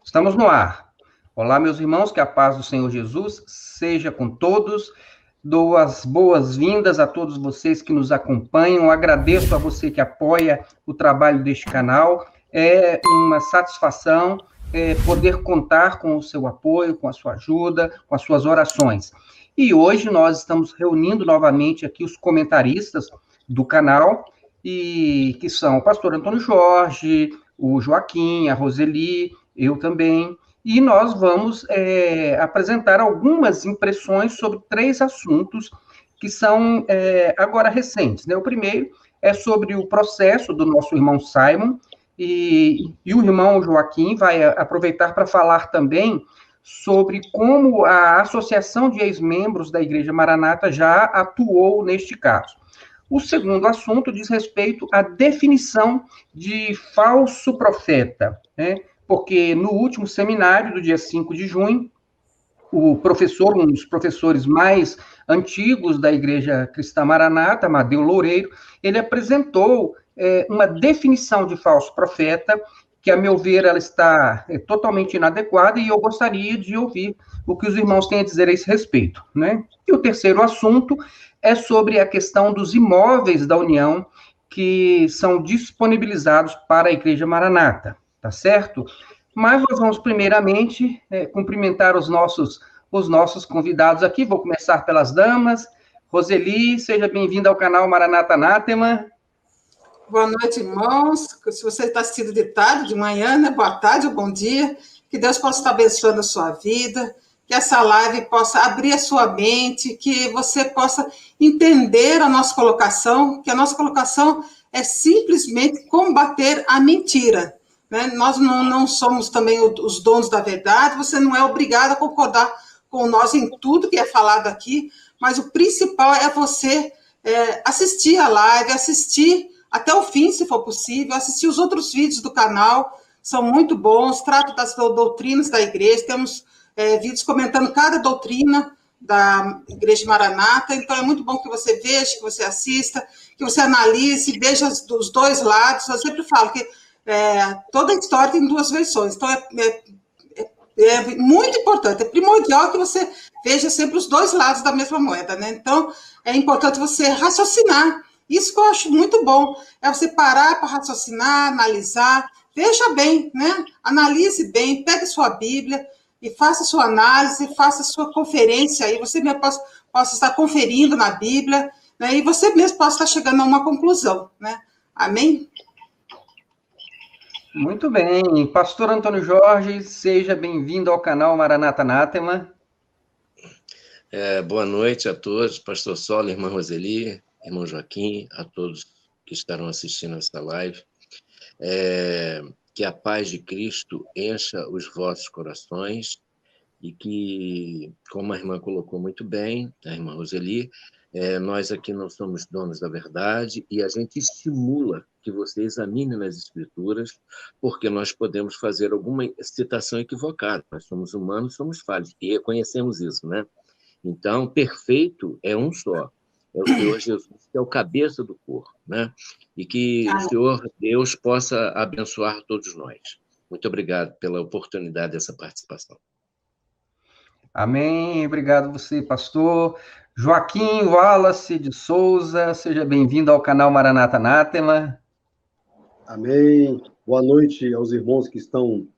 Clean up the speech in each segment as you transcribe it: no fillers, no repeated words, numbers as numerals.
Estamos no ar. Olá, meus irmãos, que a paz do Senhor Jesus seja com todos. Dou as boas-vindas a todos vocês que nos acompanham. Agradeço a você que apoia o trabalho deste canal. É uma satisfação poder contar com o seu apoio, com a sua ajuda, com as suas orações. E hoje nós estamos reunindo novamente aqui os comentaristas do canal, e que são o pastor Antônio Jorge, o Joaquim, a Roseli, eu também, e nós vamos apresentar algumas impressões sobre 3 assuntos que são agora recentes, né? O primeiro é sobre o processo do nosso irmão Simon, e o irmão Joaquim vai aproveitar para falar também sobre como a Associação de Ex-Membros da Igreja Maranata já atuou neste caso. O segundo assunto diz respeito à definição de falso profeta, né? Porque no último seminário, do dia 5 de junho, o professor, um dos professores mais antigos da Igreja Cristã Maranata, Amadeu Loureiro, ele apresentou uma definição de falso profeta, que, a meu ver, ela está totalmente inadequada, e eu gostaria de ouvir o que os irmãos têm a dizer a esse respeito, né? E o terceiro assunto é sobre a questão dos imóveis da União que são disponibilizados para a Igreja Maranata, tá certo? Mas nós vamos, primeiramente, cumprimentar os nossos convidados aqui. Vou começar pelas damas. Roseli, seja bem-vinda ao canal Maranata Anátema. Boa noite, irmãos. Se você está assistindo de tarde, de manhã, né? Boa tarde ou bom dia. Que Deus possa estar abençoando a sua vida, que essa live possa abrir a sua mente, que você possa entender a nossa colocação, que a nossa colocação é simplesmente combater a mentira, né? Nós não somos também os donos da verdade, você não é obrigado a concordar com nós em tudo que é falado aqui, mas o principal é você assistir a live, assistir até o fim, se for possível, assistir os outros vídeos do canal, são muito bons, tratam das doutrinas da igreja, temos vídeos comentando cada doutrina da Igreja Maranata, então é muito bom que você veja, que você assista, que você analise, veja os dois lados. Eu sempre falo que toda a história tem 2 versões, então é muito importante, é primordial que você veja sempre os 2 lados da mesma moeda, né? Então é importante você raciocinar. Isso que eu acho muito bom, é você parar para raciocinar, analisar, veja bem, né? Analise bem, pegue sua Bíblia e faça sua análise, faça sua conferência aí, você mesmo possa estar conferindo na Bíblia, né? E você mesmo possa estar chegando a uma conclusão, né? Amém? Muito bem. Pastor Antônio Jorge, seja bem-vindo ao canal Maranata Anátema. Boa noite a todos, pastor Sola, irmã Roseli, irmão Joaquim, a todos que estarão assistindo essa live. Que a paz de Cristo encha os vossos corações e que, como a irmã colocou muito bem, a irmã Roseli, nós aqui não somos donos da verdade e a gente estimula que você examine nas Escrituras, porque nós podemos fazer alguma citação equivocada. Nós somos humanos, somos falhos e reconhecemos isso, né? Então, perfeito é um só. É o Senhor Jesus, que é o cabeça do corpo, né? E que o Senhor Deus possa abençoar todos nós. Muito obrigado pela oportunidade dessa participação. Amém. Obrigado a você, pastor. Joaquim Wallace de Souza, seja bem-vindo ao canal Maranata Anátema. Amém. Boa noite aos irmãos que estão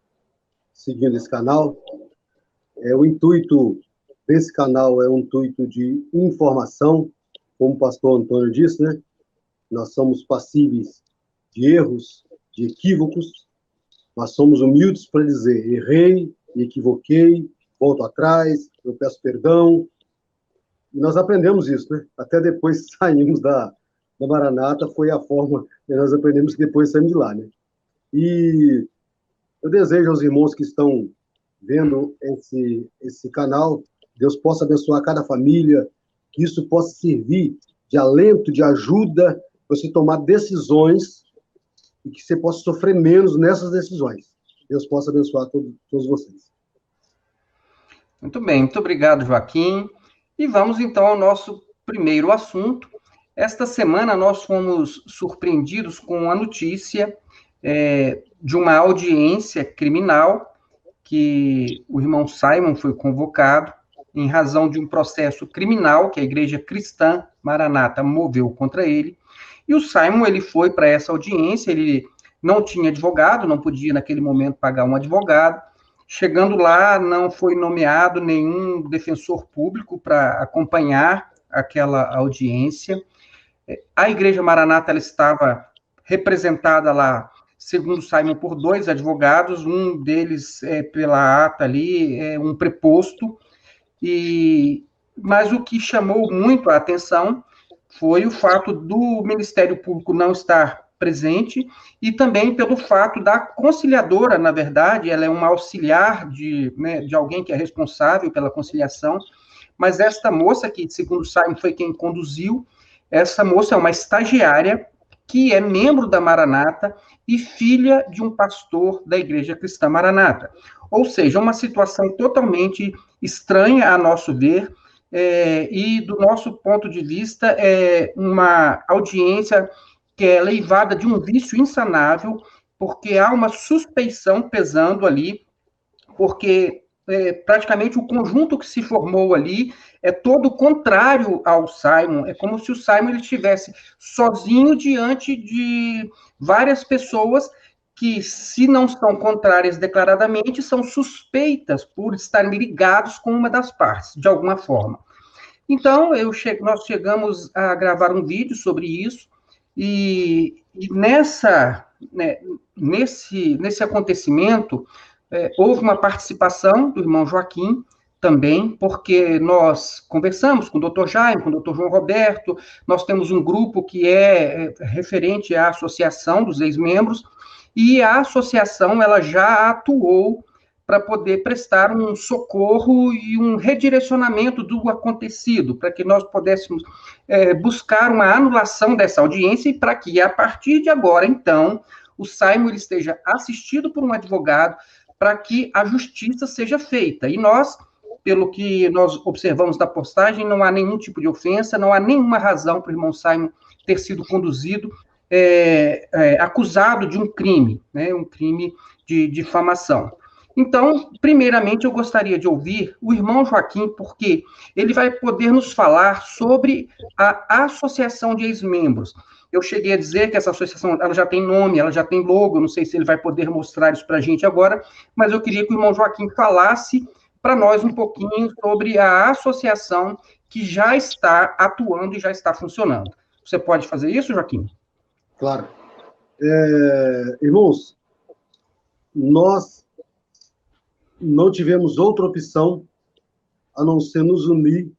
seguindo esse canal. O intuito desse canal é um intuito de informação, como o pastor Antônio disse, né? Nós somos passíveis de erros, de equívocos, mas somos humildes para dizer, errei, me equivoquei, volto atrás, eu peço perdão. E nós aprendemos isso, né? Até depois saímos da Maranata, foi a forma que nós aprendemos que depois saímos de lá, né? E eu desejo aos irmãos que estão vendo esse canal, Deus possa abençoar cada família, que isso possa servir de alento, de ajuda, para você tomar decisões e que você possa sofrer menos nessas decisões. Deus possa abençoar todos vocês. Muito bem, muito obrigado, Joaquim. E vamos, então, ao nosso primeiro assunto. Esta semana nós fomos surpreendidos com a notícia de uma audiência criminal que o irmão Simon foi convocado em razão de um processo criminal que a Igreja Cristã Maranata moveu contra ele. E o Simon, ele foi para essa audiência, ele não tinha advogado, não podia naquele momento pagar um advogado. Chegando lá, não foi nomeado nenhum defensor público para acompanhar aquela audiência. A Igreja Maranata, ela estava representada lá, segundo Simon, por 2 advogados, um deles, pela ata ali, um preposto, mas o que chamou muito a atenção foi o fato do Ministério Público não estar presente e também pelo fato da conciliadora, na verdade, ela é uma auxiliar de alguém que é responsável pela conciliação, mas esta moça, que segundo Simon foi quem conduziu, essa moça é uma estagiária que é membro da Maranata e filha de um pastor da Igreja Cristã Maranata. Ou seja, uma situação totalmente estranha, a nosso ver, e do nosso ponto de vista, é uma audiência que é leivada de um vício insanável, porque há uma suspeição pesando ali, porque praticamente o conjunto que se formou ali é todo contrário ao Simon, é como se o Simon ele estivesse sozinho diante de várias pessoas que, se não são contrárias declaradamente, são suspeitas por estarem ligados com uma das partes, de alguma forma. Então, nós chegamos a gravar um vídeo sobre isso, e nesse acontecimento, houve uma participação do irmão Joaquim também, porque nós conversamos com o doutor Jaime, com o doutor João Roberto, nós temos um grupo que é referente à associação dos ex-membros, e a associação ela já atuou para poder prestar um socorro e um redirecionamento do acontecido, para que nós pudéssemos buscar uma anulação dessa audiência e para que, a partir de agora, então, o Simon ele esteja assistido por um advogado para que a justiça seja feita. E nós, pelo que nós observamos da postagem, não há nenhum tipo de ofensa, não há nenhuma razão para o irmão Simon ter sido conduzido, acusado de um crime, né, um crime de difamação. Então, primeiramente, eu gostaria de ouvir o irmão Joaquim, porque ele vai poder nos falar sobre a associação de ex-membros. Eu cheguei a dizer que essa associação ela já tem nome, ela já tem logo, não sei se ele vai poder mostrar isso para a gente agora, mas eu queria que o irmão Joaquim falasse para nós um pouquinho sobre a associação que já está atuando e já está funcionando. Você pode fazer isso, Joaquim? Claro. Irmãos, nós não tivemos outra opção a não ser nos unir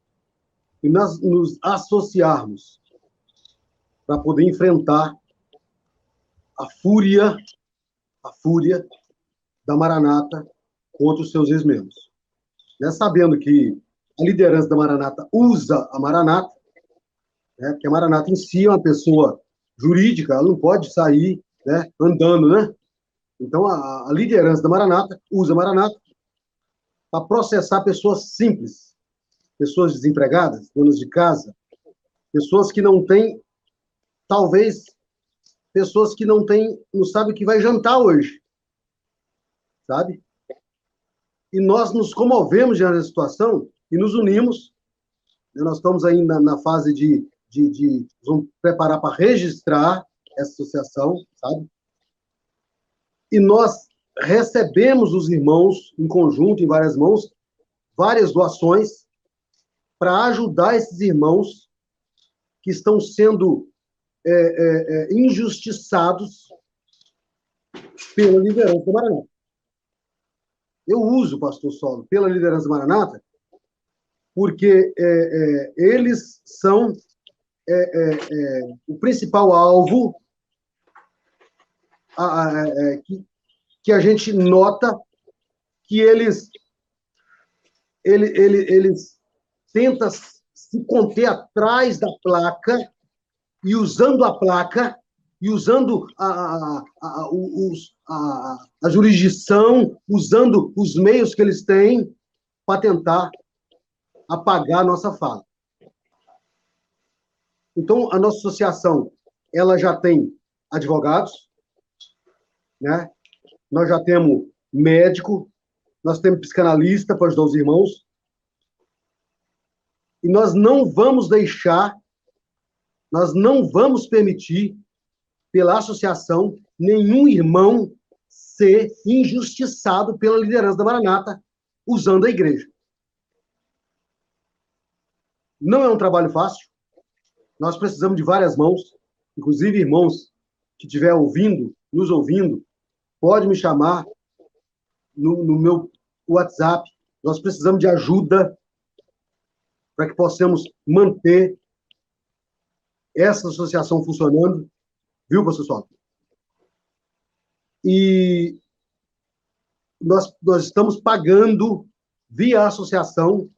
e nos associarmos para poder enfrentar a fúria da Maranata contra os seus ex-membros. Sabendo que a liderança da Maranata usa a Maranata, porque a Maranata em si é uma pessoa jurídica, ela não pode sair andando, né? Então, a liderança da Maranata usa a Maranata para processar pessoas simples, pessoas desempregadas, donas de casa, pessoas que não têm, talvez, pessoas que não sabem o que vai jantar hoje, sabe? E nós nos comovemos diante da situação e nos unimos. Nós estamos ainda na fase de vamos preparar para registrar essa associação, sabe? E nós recebemos os irmãos, em conjunto, em várias mãos, várias doações para ajudar esses irmãos que estão sendo injustiçados pela liderança do Maranata. Eu uso, pastor Saulo, pela liderança do Maranata, porque eles são o principal alvo que a gente nota que eles tentam se conter atrás da placa e usando a placa e usando a jurisdição, usando os meios que eles têm para tentar apagar a nossa fala. Então, a nossa associação, ela já tem advogados, né? Nós já temos médico, nós temos psicanalista para ajudar os irmãos, e nós não vamos deixar, nós não vamos permitir, pela associação, nenhum irmão ser injustiçado pela liderança da Maranata, usando a igreja. Não é um trabalho fácil, nós precisamos de várias mãos, inclusive irmãos que estiver ouvindo, nos ouvindo, pode me chamar no meu WhatsApp, nós precisamos de ajuda para que possamos manter essa associação funcionando, viu, pastor Sol? E nós estamos pagando, via associação,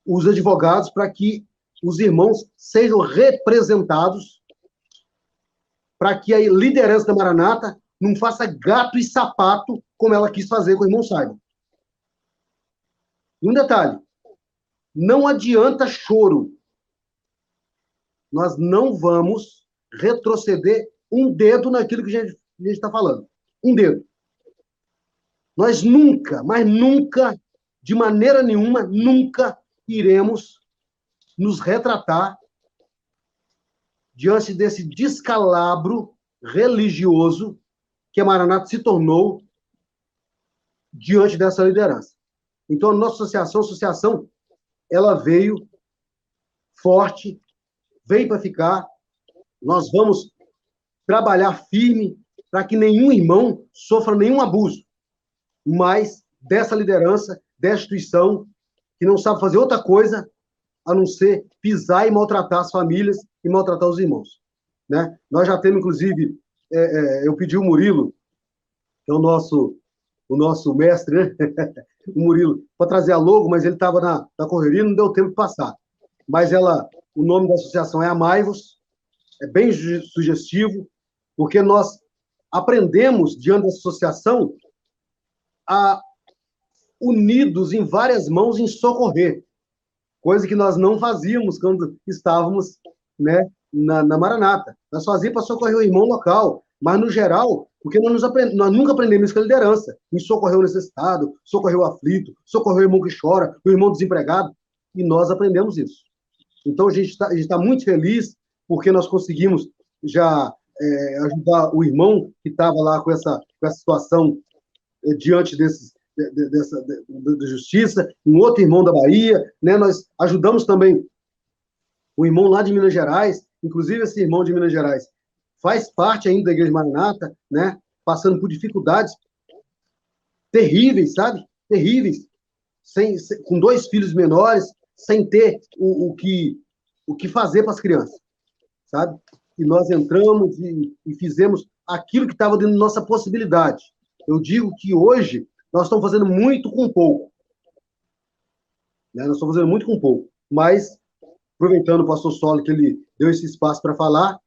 os advogados para que os irmãos sejam representados, para que a liderança da Maranata não faça gato e sapato, como ela quis fazer com o irmão Simon. E um detalhe, não adianta choro. Nós não vamos retroceder um dedo naquilo que a gente está falando. Um dedo. Nós nunca, mas nunca, de maneira nenhuma, nunca iremos nos retratar diante desse descalabro religioso que a Maranata se tornou diante dessa liderança. Então, a nossa associação, ela veio forte, veio para ficar. Nós vamos trabalhar firme para que nenhum irmão sofra nenhum abuso, mas dessa liderança, dessa instituição, que não sabe fazer outra coisa a não ser pisar e maltratar as famílias e maltratar os irmãos. Né? Nós já temos, inclusive, eu pedi o Murilo, que é o nosso mestre, né? O Murilo, para trazer a logo, mas ele estava na correria e não deu tempo de passar. Mas o nome da associação é Amai-vos, é bem sugestivo, porque nós aprendemos, diante da associação, a unidos em várias mãos em socorrer, coisa que nós não fazíamos quando estávamos, né, na Maranata. Nós fazíamos para socorrer o irmão local, mas, no geral, porque nós nunca aprendemos isso com a liderança, em socorrer o necessitado, socorrer o aflito, socorrer o irmão que chora, o irmão desempregado, e nós aprendemos isso. Então, a gente está muito feliz, porque nós conseguimos já ajudar o irmão que estava lá com essa situação diante da justiça, um outro irmão da Bahia, né? Nós ajudamos também o irmão lá de Minas Gerais, inclusive esse irmão de Minas Gerais faz parte ainda da Igreja Maranata, né? Passando por dificuldades terríveis, sabe? Terríveis, com 2 filhos menores, sem ter o que fazer para as crianças, sabe? E nós entramos e fizemos aquilo que estava dentro da nossa possibilidade. Eu digo que hoje nós estamos fazendo muito com pouco. Né? Nós estamos fazendo muito com pouco. Mas, aproveitando o pastor Solo, que ele deu esse espaço para falar,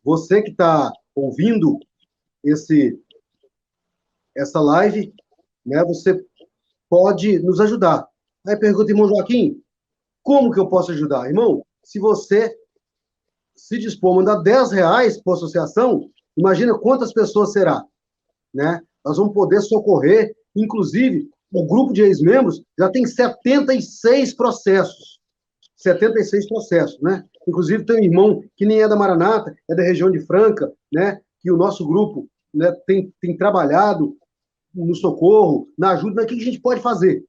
você que está ouvindo essa live, né, você pode nos ajudar. Aí pergunta, irmão Joaquim, como que eu posso ajudar? Irmão, se você se dispor a mandar R$10 para a associação, imagina quantas pessoas será, né? Nós vamos poder socorrer, inclusive, o grupo de ex-membros já tem 76 processos. 76 processos, né? Inclusive, tem um irmão que nem é da Maranata, é da região de Franca, né? Que o nosso grupo, né, tem trabalhado no socorro, na ajuda. O que a gente pode fazer?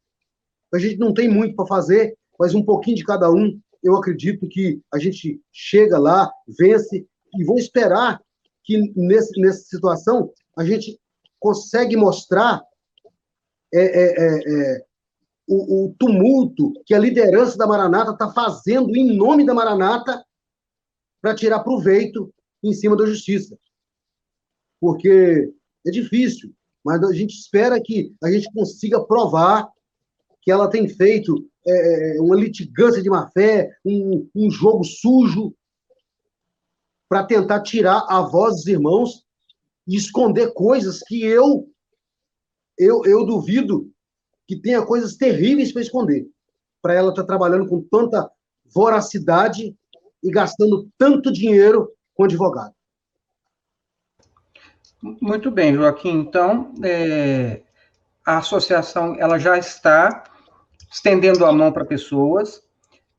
A gente não tem muito para fazer, mas um pouquinho de cada um. Eu acredito que a gente chega lá, vence, e vou esperar que nessa situação a gente consegue mostrar o tumulto que a liderança da Maranata está fazendo em nome da Maranata para tirar proveito em cima da justiça. Porque é difícil, mas a gente espera que a gente consiga provar que ela tem feito uma litigância de má-fé, um jogo sujo, para tentar tirar a voz dos irmãos e esconder coisas que eu duvido que tenha coisas terríveis para esconder, para ela estar trabalhando com tanta voracidade e gastando tanto dinheiro com advogado. Muito bem, Joaquim. Então, a associação ela já está estendendo a mão para pessoas,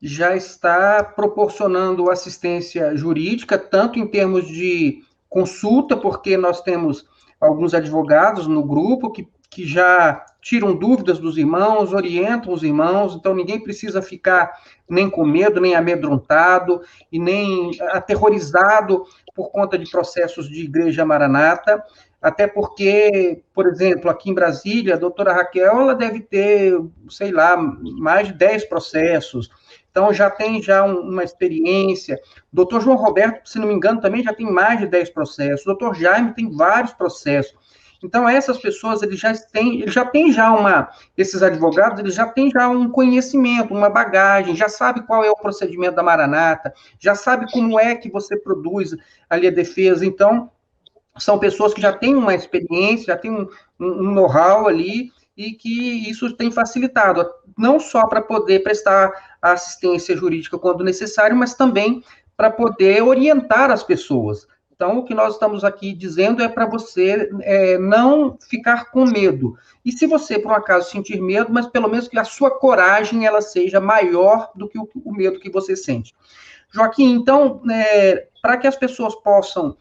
já está proporcionando assistência jurídica, tanto em termos de consulta, porque nós temos alguns advogados no grupo que já tiram dúvidas dos irmãos, orientam os irmãos, então ninguém precisa ficar nem com medo, nem amedrontado, e nem aterrorizado por conta de processos de Igreja Maranata, até porque, por exemplo, aqui em Brasília, a doutora Raquel, ela deve ter, sei lá, mais de 10 processos, então já tem uma experiência. O doutor João Roberto, se não me engano, também já tem mais de 10 processos. O doutor Jaime tem vários processos. Então, essas pessoas, esses advogados, eles já têm já um conhecimento, uma bagagem, já sabe qual é o procedimento da Maranata, já sabe como é que você produz ali a defesa. Então, são pessoas que já têm uma experiência, já têm um know-how ali, e que isso tem facilitado, não só para poder prestar assistência jurídica quando necessário, mas também para poder orientar as pessoas. Então, o que nós estamos aqui dizendo é para você não ficar com medo. E se você, por um acaso, sentir medo, mas pelo menos que a sua coragem ela seja maior do que o medo que você sente. Joaquim, então, para que as pessoas possam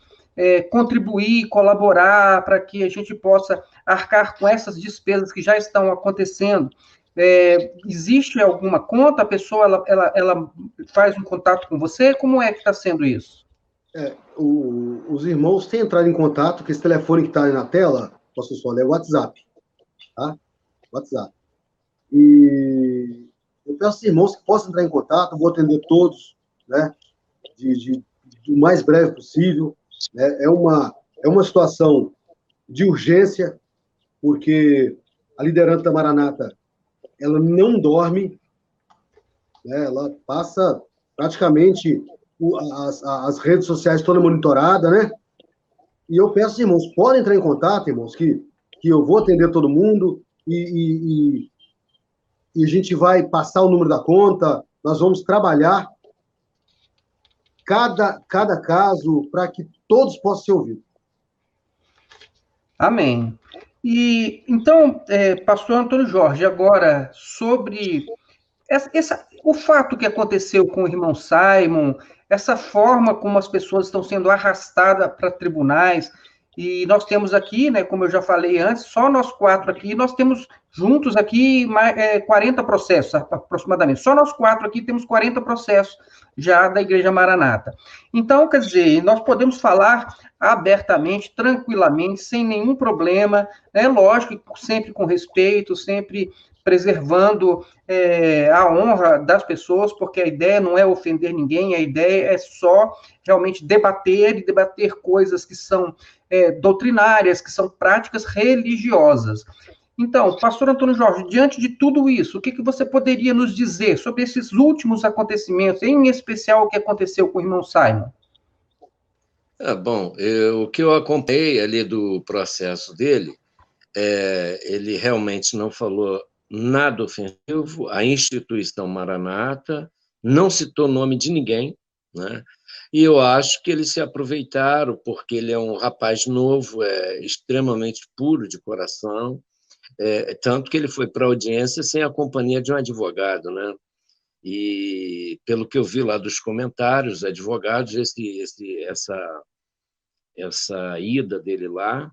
contribuir, colaborar, para que a gente possa arcar com essas despesas que já estão acontecendo, existe alguma conta? A pessoa ela faz um contato com você? Como é que está sendo isso? Os irmãos têm entrado em contato, que esse telefone que está aí na tela, pastor Sola, é o WhatsApp, tá? WhatsApp. E eu peço aos irmãos que possam entrar em contato, vou atender todos, né? Do mais breve possível. Né? É uma situação de urgência, porque a liderança da Maranata, ela não dorme, né? Ela passa praticamente as redes sociais toda monitorada, né? E eu peço, irmãos, podem entrar em contato, irmãos, que eu vou atender todo mundo e a gente vai passar o número da conta, nós vamos trabalhar cada caso para que todos possam ser ouvidos. Amém. E, então, pastor Antônio Jorge, agora, sobre o fato que aconteceu com o irmão Simon, essa forma como as pessoas estão sendo arrastadas para tribunais, e nós temos aqui, né, como eu já falei antes, só nós 4 aqui, nós temos juntos aqui 40 processos, aproximadamente. Só nós 4 aqui temos 40 processos já da Igreja Maranata. Então, quer dizer, nós podemos falar abertamente, tranquilamente, sem nenhum problema, né? Lógico, sempre com respeito, sempre preservando a honra das pessoas, porque a ideia não é ofender ninguém, a ideia é só realmente debater coisas que são doutrinárias, que são práticas religiosas. Então, pastor Antônio Jorge, diante de tudo isso, o que você poderia nos dizer sobre esses últimos acontecimentos, em especial o que aconteceu com o irmão Simon? Bom, o que eu acompanhei ali do processo dele, ele realmente não falou nada ofensivo à instituição Maranata, não citou nome de ninguém, né? E eu acho que eles se aproveitaram, porque ele é um rapaz novo, extremamente puro de coração, tanto que ele foi para a audiência sem a companhia de um advogado, né? E, pelo que eu vi lá dos comentários, advogados, essa ida dele lá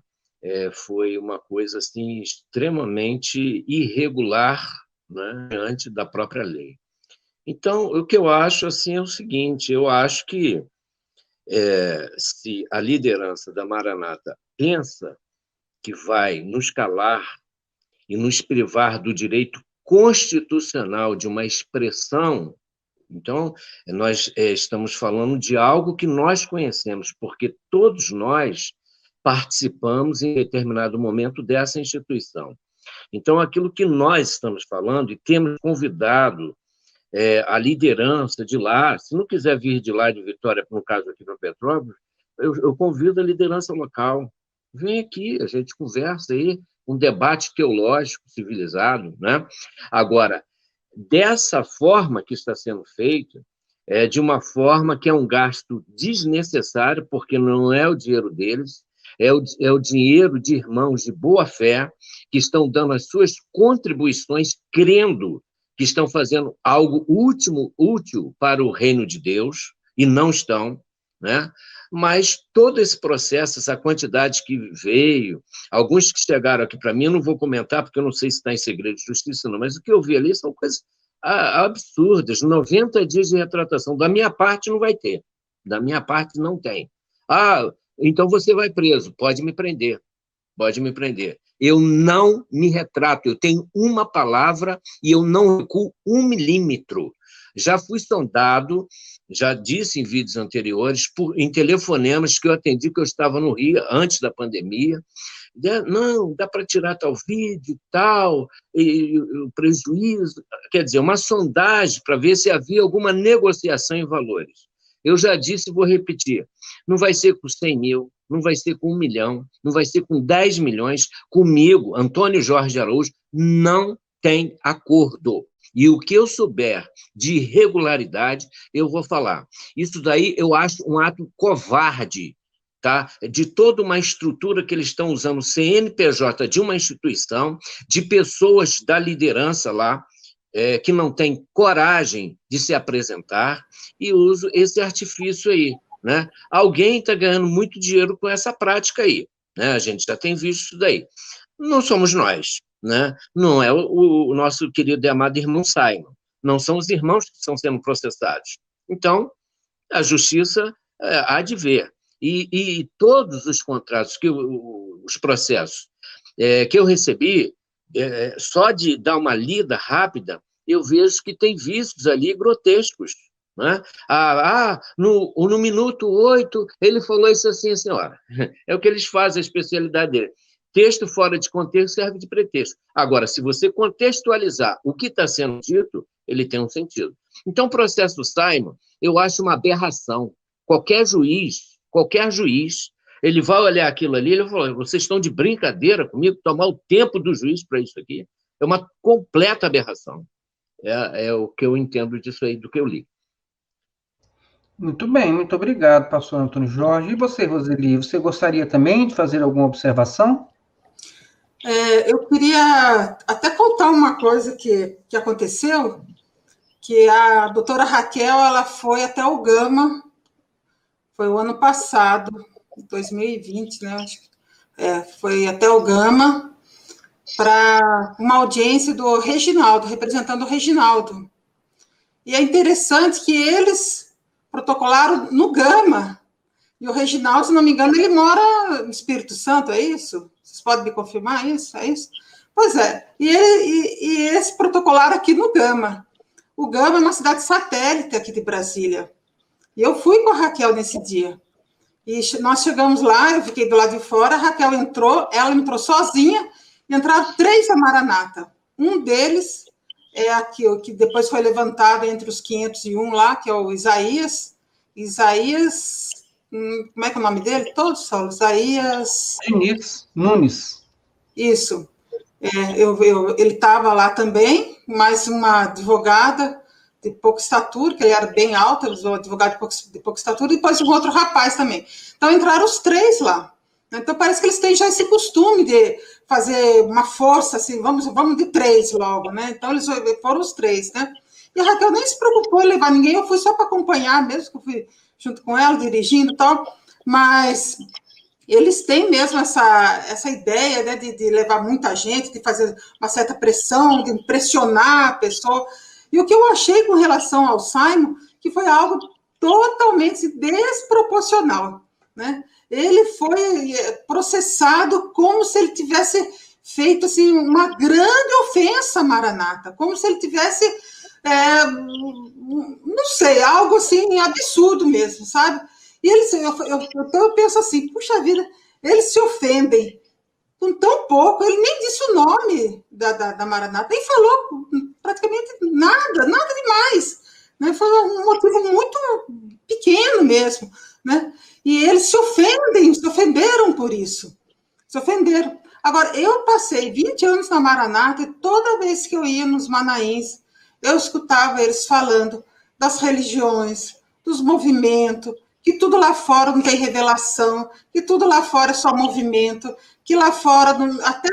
foi uma coisa assim, extremamente irregular, né, diante da própria lei. Então, o que eu acho assim, é o seguinte, eu acho que se a liderança da Maranata pensa que vai nos calar e nos privar do direito constitucional de uma expressão, então, nós estamos falando de algo que nós conhecemos, porque todos nós participamos em determinado momento dessa instituição. Então, aquilo que nós estamos falando, e temos convidado a liderança de lá, se não quiser vir de lá, de Vitória, no caso aqui para Petrópolis, eu convido a liderança local. Vem aqui, a gente conversa aí, um debate teológico civilizado, né? Agora, dessa forma que está sendo feito, de uma forma que é um gasto desnecessário, porque não é o dinheiro deles, é o dinheiro de irmãos de boa fé que estão dando as suas contribuições, crendo que estão fazendo algo útil para o reino de Deus, e não estão, né? Mas todo esse processo, essa quantidade que veio, alguns que chegaram aqui para mim, eu não vou comentar, porque eu não sei se está em segredo de justiça, não, mas o que eu vi ali são coisas absurdas, 90 dias de retratação. Da minha parte não vai ter, da minha parte não tem. Então você vai preso, pode me prender. Eu não me retrato, eu tenho uma palavra e eu não recuo 1 milímetro. Já fui sondado, já disse em vídeos anteriores, em telefonemas que eu atendi, que eu estava no Rio antes da pandemia. Não, dá para tirar tal vídeo e tal, e o prejuízo. Quer dizer, uma sondagem para ver se havia alguma negociação em valores. Eu já disse e vou repetir, não vai ser com 100 mil, não vai ser com 1 milhão, não vai ser com 10 milhões. Comigo, Antônio Jorge Araújo, não tem acordo. E o que eu souber de irregularidade, eu vou falar. Isso daí eu acho um ato covarde, tá? De toda uma estrutura que eles estão usando, CNPJ de uma instituição, de pessoas da liderança lá, que não tem coragem de se apresentar, e uso esse artifício aí, né? Alguém está ganhando muito dinheiro com essa prática aí, né? A gente já tem visto isso daí. Não somos nós, né? Não é o nosso querido e amado irmão Simon, não são os irmãos que estão sendo processados. Então, a justiça há de ver. E todos os contratos, os processos que eu recebi, só de dar uma lida rápida, eu vejo que tem vícios ali grotescos, né? No minuto 8, ele falou isso assim, senhora. É o que eles fazem, a especialidade dele. Texto fora de contexto serve de pretexto. Agora, se você contextualizar o que está sendo dito, ele tem um sentido. Então, o processo do Simon, eu acho uma aberração. Qualquer juiz, ele vai olhar aquilo ali, ele vai falar, vocês estão de brincadeira comigo, tomar o tempo do juiz para isso aqui? É uma completa aberração. É o que eu entendo disso aí, do que eu li. Muito bem, muito obrigado, pastor Antônio Jorge. E você, Roseli, você gostaria também de fazer alguma observação? Eu queria até contar uma coisa que aconteceu, que a doutora Raquel, ela foi até o Gama, foi o ano passado, 2020, né? Foi até o Gama para uma audiência do Reginaldo, representando o Reginaldo. E é interessante que eles protocolaram no Gama, e o Reginaldo, se não me engano, ele mora no Espírito Santo, é isso? Vocês podem me confirmar isso? É isso? Pois é. E eles protocolaram aqui no Gama. O Gama é uma cidade satélite aqui de Brasília. E eu fui com a Raquel nesse dia. E nós chegamos lá, eu fiquei do lado de fora, a Raquel entrou, ela entrou sozinha, e entraram 3 da Maranata. Um deles é aqui, que depois foi levantado entre os 501 lá, que é o Isaías. Como é que é o nome dele? Todos são Isaías... Diniz Nunes. Isso. Ele estava lá também, mais uma advogada de pouca estatura, que ele era bem alto, um advogado de pouca estatura, e depois um outro rapaz também. Então, entraram os 3 lá. Então, parece que eles têm já esse costume de fazer uma força, assim, vamos de 3 logo, né? Então, eles foram os 3, né? E a Raquel nem se preocupou em levar ninguém, eu fui só para acompanhar mesmo, que eu fui junto com ela, dirigindo e tal, mas eles têm mesmo essa ideia, né, de levar muita gente, de fazer uma certa pressão, de impressionar a pessoa. E o que eu achei com relação ao Simon, que foi algo totalmente desproporcional, né? Ele foi processado como se ele tivesse feito assim, uma grande ofensa à Maranata, como se ele tivesse, não sei, algo assim absurdo mesmo, sabe? E eles, eu penso assim, puxa vida, eles se ofendem com tão pouco, ele nem disse o nome da Maranata, nem falou praticamente nada demais, né? Foi um motivo muito pequeno mesmo, né? E eles se ofenderam por isso, se ofenderam. Agora, eu passei 20 anos na Maranata e toda vez que eu ia nos Manaíns, eu escutava eles falando das religiões, dos movimentos, que tudo lá fora não tem revelação, que tudo lá fora é só movimento, que lá fora, até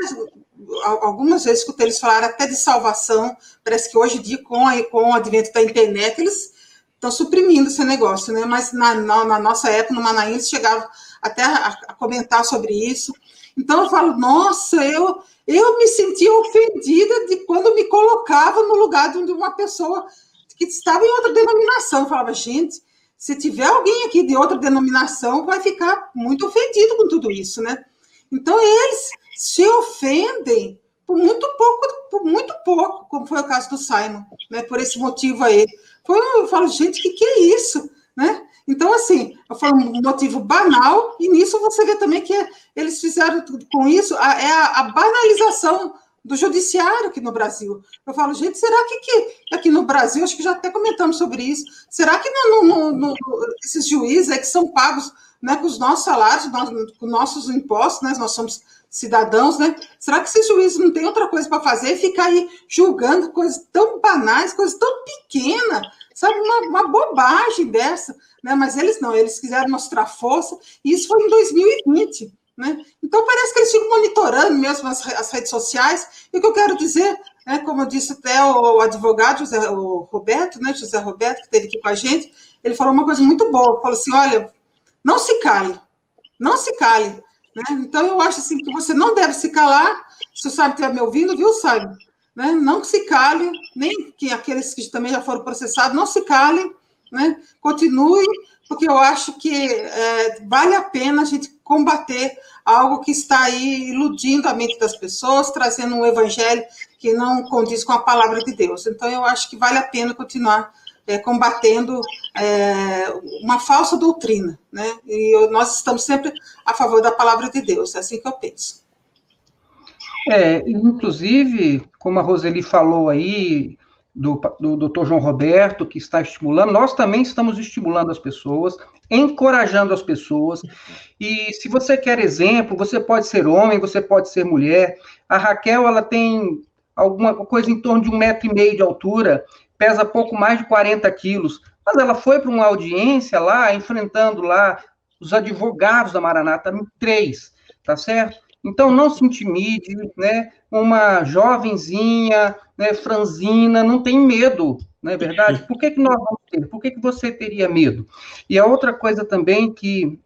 algumas vezes escutei eles falar até de salvação, parece que hoje em dia, com o advento da internet, eles estão suprimindo esse negócio, né? Mas na nossa época, no Manaim, eles chegavam até a comentar sobre isso. Então eu falo, nossa, eu me sentia ofendida de quando me colocava no lugar de uma pessoa que estava em outra denominação. Eu falava, gente, se tiver alguém aqui de outra denominação, vai ficar muito ofendido com tudo isso, né? Então eles se ofendem por muito pouco, como foi o caso do Simon, né? Por esse motivo aí. Eu falo, gente, o que é isso, né? Então, assim, eu falo um motivo banal, e nisso você vê também que eles fizeram tudo com isso, a banalização do judiciário aqui no Brasil. Eu falo, gente, será que aqui no Brasil, acho que já até comentamos sobre isso, será que esses juízes que são pagos, né, com os nossos salários, com nossos impostos, né, nós somos cidadãos, né? Será que esses juízes não têm outra coisa para fazer e ficar aí julgando coisas tão banais, coisas tão pequenas, sabe? Uma bobagem dessa, né? Mas eles não, eles quiseram mostrar força, e isso foi em 2020, né? Então parece que eles ficam monitorando mesmo as redes sociais, e o que eu quero dizer, né, como eu disse até o advogado o Roberto, né, José Roberto, que esteve aqui com a gente, ele falou uma coisa muito boa, falou assim, olha, não se cale, né? Então, eu acho assim, que você não deve se calar, se o Sábio estiver me ouvindo, viu, Sábio? Né? Não se cale, nem que aqueles que também já foram processados, não se calem, né? Continue, porque eu acho que vale a pena a gente combater algo que está aí iludindo a mente das pessoas, trazendo um evangelho que não condiz com a palavra de Deus. Então, eu acho que vale a pena continuar combatendo uma falsa doutrina, né? E nós estamos sempre a favor da palavra de Deus, é assim que eu penso. Inclusive, como a Roseli falou aí, do Dr. João Roberto, que está estimulando, nós também estamos estimulando as pessoas, encorajando as pessoas, e se você quer exemplo, você pode ser homem, você pode ser mulher. A Raquel, ela tem alguma coisa em torno de 1,5 metro de altura, pesa pouco mais de 40 quilos, mas ela foi para uma audiência lá, enfrentando lá os advogados da Maranata, 3, tá certo? Então, não se intimide, né? Uma jovenzinha, né, franzina, não tem medo, não é verdade? Por que nós vamos ter? Por que você teria medo? E a outra coisa também que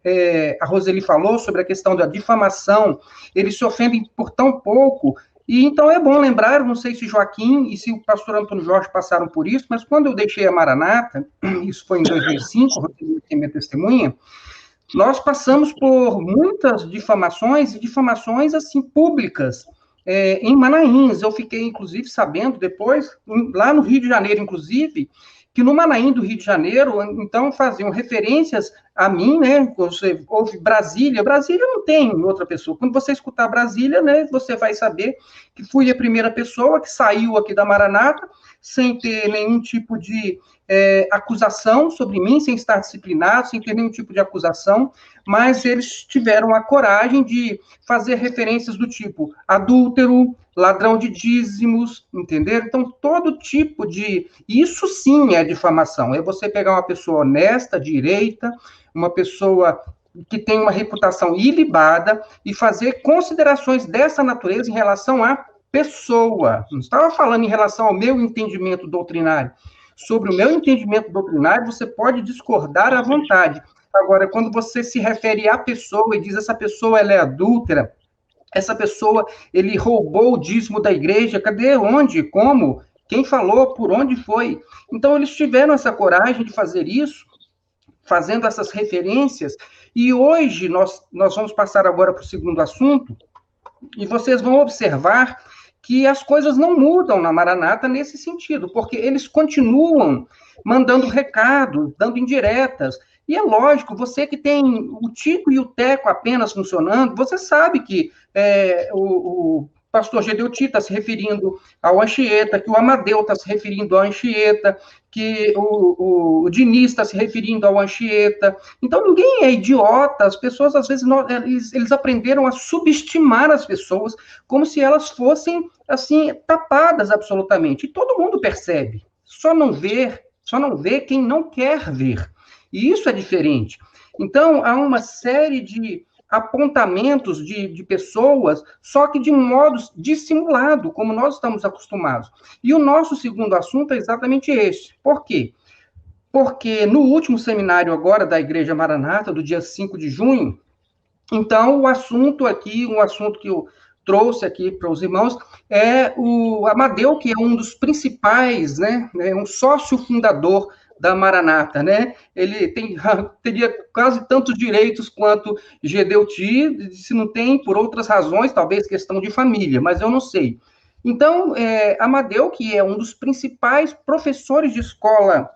a Roseli falou sobre a questão da difamação, eles se ofendem por tão pouco. E então é bom lembrar, não sei se Joaquim e se o pastor Antônio Jorge passaram por isso, mas quando eu deixei a Maranata, isso foi em 2005, a minha testemunha, nós passamos por muitas difamações, e difamações, assim, públicas, em Manaíns. Eu fiquei, inclusive, sabendo depois, lá no Rio de Janeiro, inclusive, que no Manaim do Rio de Janeiro, então, faziam referências a mim, né, você ouve Brasília não tem outra pessoa. Quando você escutar Brasília, né, você vai saber que fui a primeira pessoa que saiu aqui da Maranata, sem ter nenhum tipo de acusação sobre mim, sem estar disciplinado, sem ter nenhum tipo de acusação, mas eles tiveram a coragem de fazer referências do tipo adúltero, ladrão de dízimos, entenderam? Então, todo tipo de... Isso sim é difamação, é você pegar uma pessoa honesta, direita, uma pessoa que tem uma reputação ilibada e fazer considerações dessa natureza em relação à pessoa. Não estava falando em relação ao meu entendimento doutrinário. Sobre o meu entendimento doutrinário, você pode discordar à vontade. Agora, quando você se refere à pessoa e diz essa pessoa ela é adúltera, essa pessoa, ele roubou o dízimo da igreja, cadê, onde, como, quem falou, por onde foi? Então, eles tiveram essa coragem de fazer isso, fazendo essas referências, e hoje nós vamos passar agora para o segundo assunto, e vocês vão observar que as coisas não mudam na Maranata nesse sentido, porque eles continuam mandando recados, dando indiretas, e é lógico, você que tem o Tico e o Teco apenas funcionando, você sabe que o pastor Gedeuti está se referindo ao Anchieta, que o Amadeu está se referindo ao Anchieta, que o Diniz está se referindo ao Anchieta. Então, ninguém é idiota, as pessoas, às vezes, eles aprenderam a subestimar as pessoas como se elas fossem, assim, tapadas absolutamente. E todo mundo percebe, só não vê quem não quer ver. E isso é diferente. Então, há uma série de apontamentos de pessoas, só que de um modo dissimulado, como nós estamos acostumados. E o nosso segundo assunto é exatamente esse. Por quê? Porque no último seminário agora da Igreja Maranata, do dia 5 de junho, então o assunto aqui, um assunto que eu trouxe aqui para os irmãos, é o Amadeu, que é um dos principais, né, um sócio fundador da Maranata, né? Ele teria quase tantos direitos quanto Gedeuti, se não tem por outras razões, talvez questão de família, mas eu não sei. Então, Amadeu, que é um dos principais professores de escola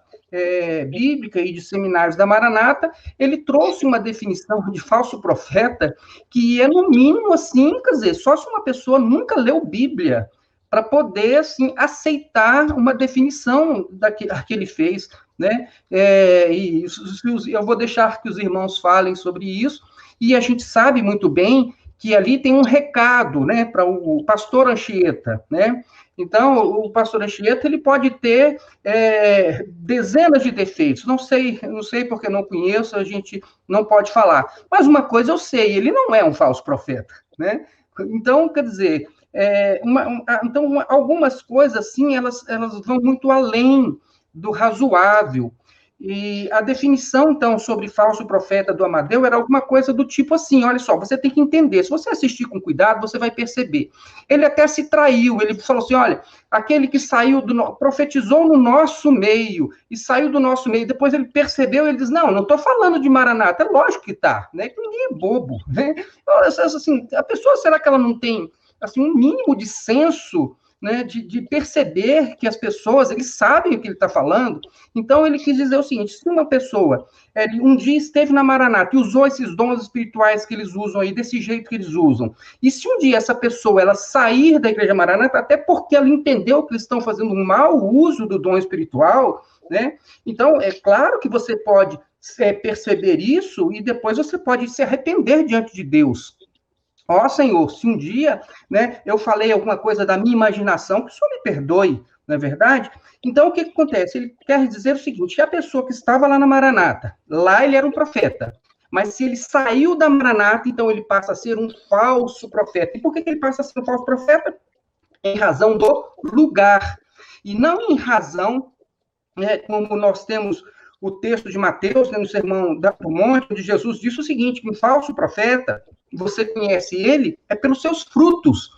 bíblica e de seminários da Maranata, ele trouxe uma definição de falso profeta que é, no mínimo, assim, quer dizer, só se uma pessoa nunca leu Bíblia para poder, assim, aceitar uma definição que ele fez, né? E eu vou deixar que os irmãos falem sobre isso, e a gente sabe muito bem que ali tem um recado, né, para o pastor Anchieta, né? Então, o pastor Anchieta, ele pode ter dezenas de defeitos, não sei porque não conheço, a gente não pode falar, mas uma coisa eu sei, ele não é um falso profeta, né? Então, quer dizer, então, algumas coisas, assim, elas vão muito além do razoável. E a definição, então, sobre falso profeta do Amadeu era alguma coisa do tipo assim, olha só, você tem que entender, se você assistir com cuidado, você vai perceber. Ele até se traiu, ele falou assim, olha, aquele que profetizou no nosso meio, e saiu do nosso meio, depois ele percebeu, ele diz, não estou falando de Maranata, é lógico que está, né, que ninguém é bobo, né, assim, a pessoa, será que ela não tem, assim, um mínimo de senso, né, de perceber que as pessoas, eles sabem o que ele está falando. Então, ele quis dizer o seguinte, se uma pessoa um dia esteve na Maranata e usou esses dons espirituais que eles usam aí, desse jeito que eles usam, e se um dia essa pessoa ela sair da Igreja Maranata, até porque ela entendeu que eles estão fazendo um mau uso do dom espiritual, né? Então, é claro que você pode perceber isso e depois você pode se arrepender diante de Deus. Ó, Senhor, se um dia, né, eu falei alguma coisa da minha imaginação, que o Senhor me perdoe, não é verdade? Então, o que acontece? Ele quer dizer o seguinte, a pessoa que estava lá na Maranata, lá ele era um profeta, mas se ele saiu da Maranata, então ele passa a ser um falso profeta. E por que ele passa a ser um falso profeta? Em razão do lugar, e não em razão, né, como nós temos o texto de Mateus, né, no Sermão do Monte, onde Jesus disse o seguinte, que um falso profeta, você conhece ele, é pelos seus frutos.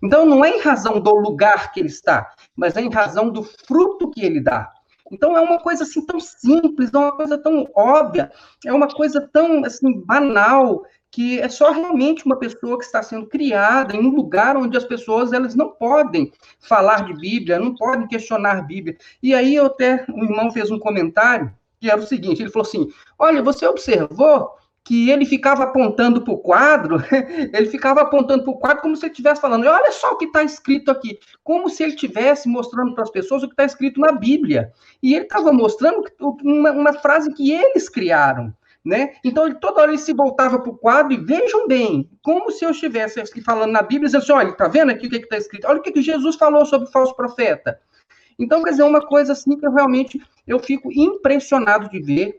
Então, não é em razão do lugar que ele está, mas é em razão do fruto que ele dá. Então, é uma coisa assim tão simples, é uma coisa tão óbvia, é uma coisa tão assim, banal, que é só realmente uma pessoa que está sendo criada em um lugar onde as pessoas elas não podem falar de Bíblia, não podem questionar a Bíblia. E aí, um irmão fez um comentário, que era o seguinte, ele falou assim, olha, você observou que ele ficava apontando para o quadro, ele ficava apontando para o quadro como se ele estivesse falando, olha só o que está escrito aqui, como se ele estivesse mostrando para as pessoas o que está escrito na Bíblia. E ele estava mostrando uma frase que eles criaram, né? Então, toda hora ele se voltava para o quadro e vejam bem, como se eu estivesse aqui falando na Bíblia, dizendo assim, olha, está vendo aqui o que está escrito? Olha o que Jesus falou sobre falso profeta. Então, quer dizer, uma coisa assim que eu fico impressionado de ver.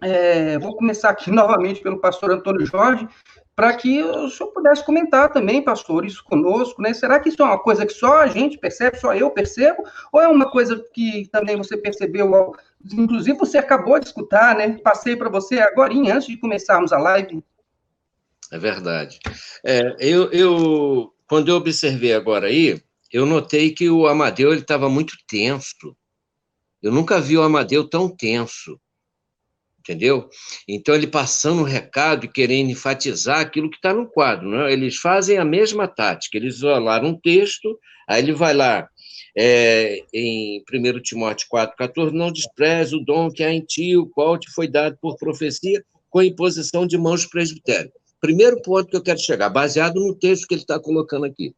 Vou começar aqui novamente pelo pastor Antônio Jorge, para que o senhor pudesse comentar também, pastor, isso conosco, né? Será que isso é uma coisa que só a gente percebe, só eu percebo, ou é uma coisa que também você percebeu, inclusive você acabou de escutar, né? Passei para você agora, antes de começarmos a live. É verdade. Quando eu observei agora aí, eu notei que o Amadeu estava muito tenso. Eu nunca vi o Amadeu tão tenso, entendeu? Então, ele passando um recado e querendo enfatizar aquilo que está no quadro. Né? Eles fazem a mesma tática, eles isolaram um texto, aí ele vai lá, em 1 Timóteo 4,14, não despreze o dom que há em ti, o qual te foi dado por profecia, com a imposição de mãos do presbitério. Primeiro ponto que eu quero chegar, baseado no texto que ele está colocando aqui.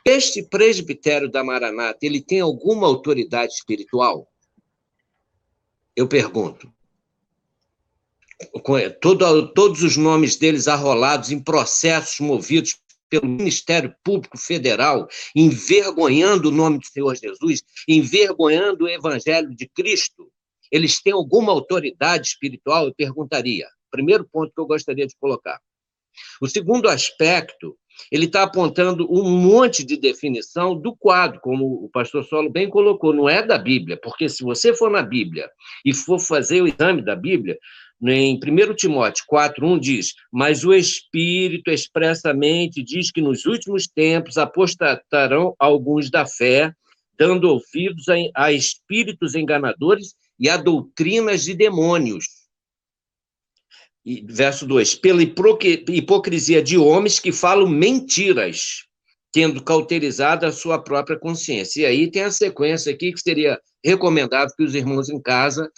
Este presbitério da Maranata, ele tem alguma autoridade espiritual? Eu pergunto. Todos os nomes deles arrolados em processos movidos pelo Ministério Público Federal, envergonhando o nome do Senhor Jesus, envergonhando o Evangelho de Cristo, eles têm alguma autoridade espiritual? Eu perguntaria. primeiro ponto que eu gostaria de colocar. O segundo aspecto, ele está apontando um monte de definição do quadro, como o pastor Saulo bem colocou, não é da Bíblia, porque se você for na Bíblia e for fazer o exame da Bíblia, em 1 Timóteo 4:1 diz, mas o Espírito expressamente diz que nos últimos tempos apostatarão alguns da fé, dando ouvidos a espíritos enganadores e a doutrinas de demônios. E, verso 2, pela hipocrisia de homens que falam mentiras, tendo cauterizado a sua própria consciência. E aí tem a sequência aqui que seria recomendável que os irmãos em casa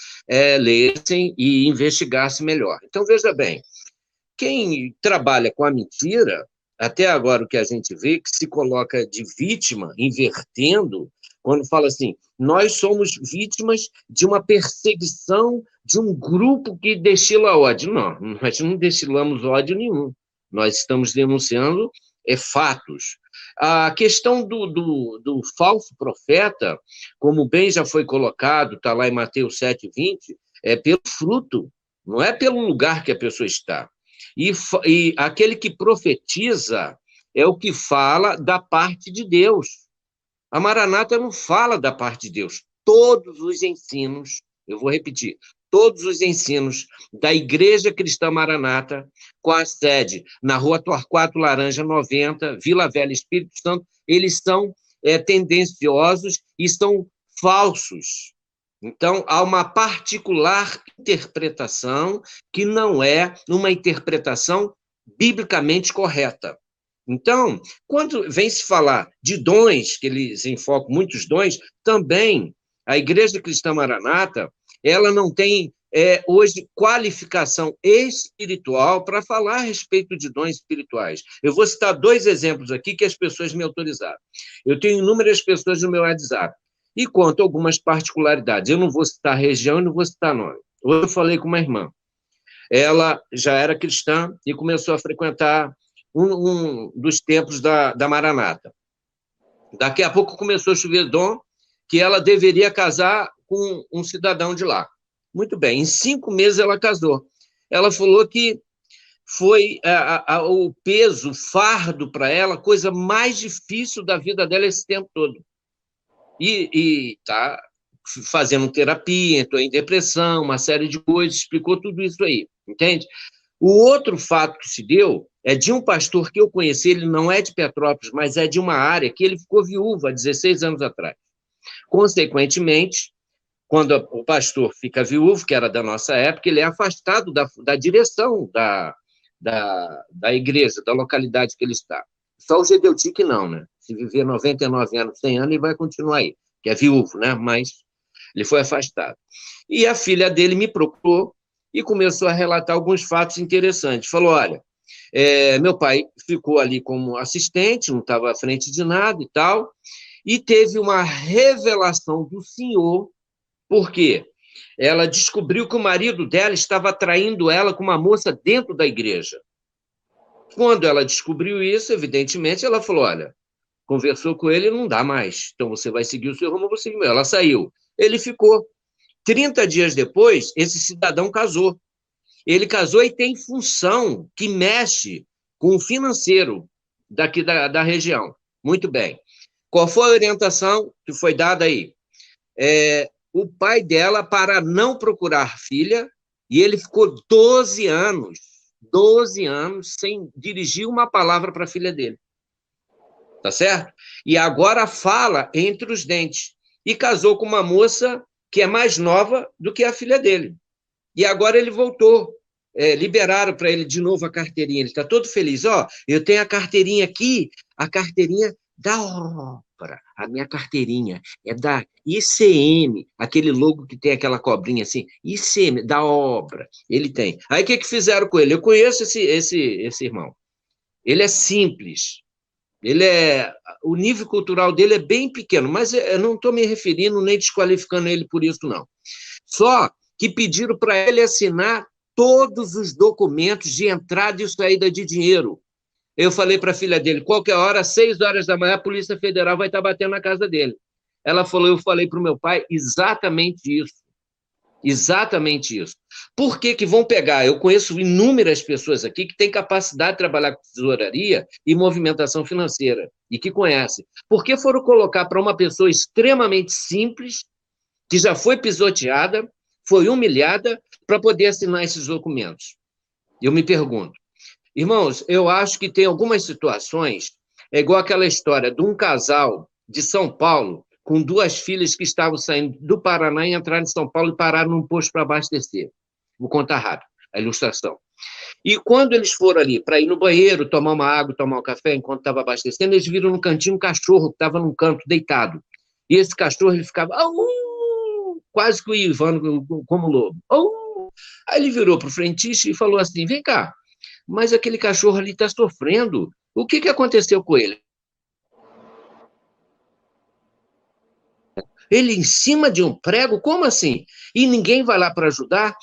lessem e investigassem melhor. Então, veja bem, quem trabalha com a mentira, até agora o que a gente vê, que se coloca de vítima, invertendo, quando fala assim, nós somos vítimas de uma perseguição de um grupo que destila ódio. Não, nós não destilamos ódio nenhum. Nós estamos denunciando fatos. A questão do falso profeta, como bem já foi colocado, está lá em Mateus 7:20, é pelo fruto, não é pelo lugar que a pessoa está. E aquele que profetiza é o que fala da parte de Deus. A Maranata não fala da parte de Deus. Todos os ensinos, eu vou repetir, todos os ensinos da Igreja Cristã Maranata, com a sede na Rua Torquato Laranja 90, Vila Velha, Espírito Santo, eles são tendenciosos e são falsos. Então, há uma particular interpretação que não é uma interpretação biblicamente correta. Então, quando vem se falar de dons, que eles enfocam muitos dons, também a Igreja Cristã Maranata, ela não tem, hoje, qualificação espiritual para falar a respeito de dons espirituais. Eu vou citar 2 exemplos aqui que as pessoas me autorizaram. Eu tenho inúmeras pessoas no meu WhatsApp e conto algumas particularidades. Eu não vou citar região e não vou citar nome. Hoje eu falei com uma irmã. Ela já era cristã e começou a frequentar um dos templos da Maranata. Daqui a pouco começou a chover dom que ela deveria casar com um cidadão de lá. Muito bem, em 5 meses ela casou. Ela falou que foi o peso, o fardo para ela, a coisa mais difícil da vida dela esse tempo todo. E está fazendo terapia, entrou em depressão, uma série de coisas, explicou tudo isso aí, entende? O outro fato que se deu é de um pastor que eu conheci, ele não é de Petrópolis, mas é de uma área que ele ficou viúvo há 16 anos atrás. Consequentemente, quando o pastor fica viúvo, que era da nossa época, ele é afastado da direção da igreja, da localidade que ele está. Só o Gedeuti que não, né? Se viver 99 anos, 100 anos, ele vai continuar aí, que é viúvo, né? Mas ele foi afastado. E a filha dele me procurou e começou a relatar alguns fatos interessantes. Falou, olha, meu pai ficou ali como assistente, não estava à frente de nada e tal, e teve uma revelação do Senhor, porque ela descobriu que o marido dela estava traindo ela com uma moça dentro da igreja. Quando ela descobriu isso, evidentemente, ela falou, olha, conversou com ele, não dá mais, então você vai seguir o seu rumo, eu vou seguir o meu. Ela saiu. Ele ficou. 30 dias depois, esse cidadão casou. Ele casou e tem função que mexe com o financeiro daqui da região. Muito bem. Qual foi a orientação que foi dada aí? O pai dela para não procurar filha, e ele ficou 12 anos sem dirigir uma palavra para a filha dele. Tá certo? E agora fala entre os dentes. E casou com uma moça que é mais nova do que a filha dele. E agora ele voltou. Liberaram para ele de novo a carteirinha. Ele está todo feliz. Eu tenho a carteirinha aqui, a carteirinha da obra. A minha carteirinha é da ICM, aquele logo que tem aquela cobrinha assim, ICM, da obra. Ele tem. Aí o que fizeram com ele? Eu conheço esse irmão. Ele é simples. O nível cultural dele é bem pequeno, mas eu não estou me referindo nem desqualificando ele por isso, não. Só que pediram para ele assinar todos os documentos de entrada e saída de dinheiro. Eu falei para a filha dele, qualquer hora, 6 horas da manhã, a Polícia Federal vai estar batendo na casa dele. Ela falou, eu falei para o meu pai exatamente isso. Exatamente isso. Por que que vão pegar? Eu conheço inúmeras pessoas aqui que têm capacidade de trabalhar com tesouraria e movimentação financeira, e que conhecem. Por que foram colocar para uma pessoa extremamente simples, que já foi pisoteada, foi humilhada, para poder assinar esses documentos? Eu me pergunto. Irmãos, eu acho que tem algumas situações, é igual aquela história de um casal de São Paulo, com 2 filhas que estavam saindo do Paraná e entraram em São Paulo e pararam num posto para abastecer. Vou contar rápido a ilustração. E quando eles foram ali para ir no banheiro, tomar uma água, tomar um café, enquanto estava abastecendo, eles viram no cantinho um cachorro que estava num canto deitado. E esse cachorro, ele ficava quase que uivando como lobo. Aí ele virou para o frentista e falou assim, vem cá, mas aquele cachorro ali está sofrendo. O que aconteceu com ele? Ele em cima de um prego? Como assim? E ninguém vai lá para ajudar?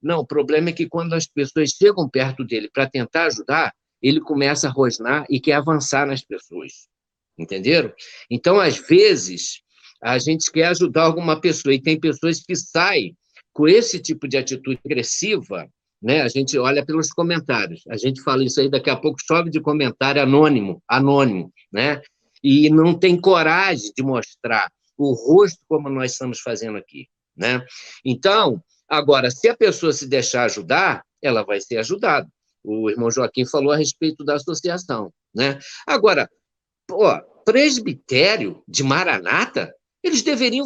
Não, o problema é que quando as pessoas chegam perto dele para tentar ajudar, ele começa a rosnar e quer avançar nas pessoas. Entenderam? Então, às vezes, a gente quer ajudar alguma pessoa e tem pessoas que saem com esse tipo de atitude agressiva, né? A gente olha pelos comentários. A gente fala isso aí, daqui a pouco chove de comentário anônimo, né? E não tem coragem de mostrar o rosto como nós estamos fazendo aqui, né? Então, agora, se a pessoa se deixar ajudar, ela vai ser ajudada. O irmão Joaquim falou a respeito da associação, né? Agora, presbitério de Maranata, eles deveriam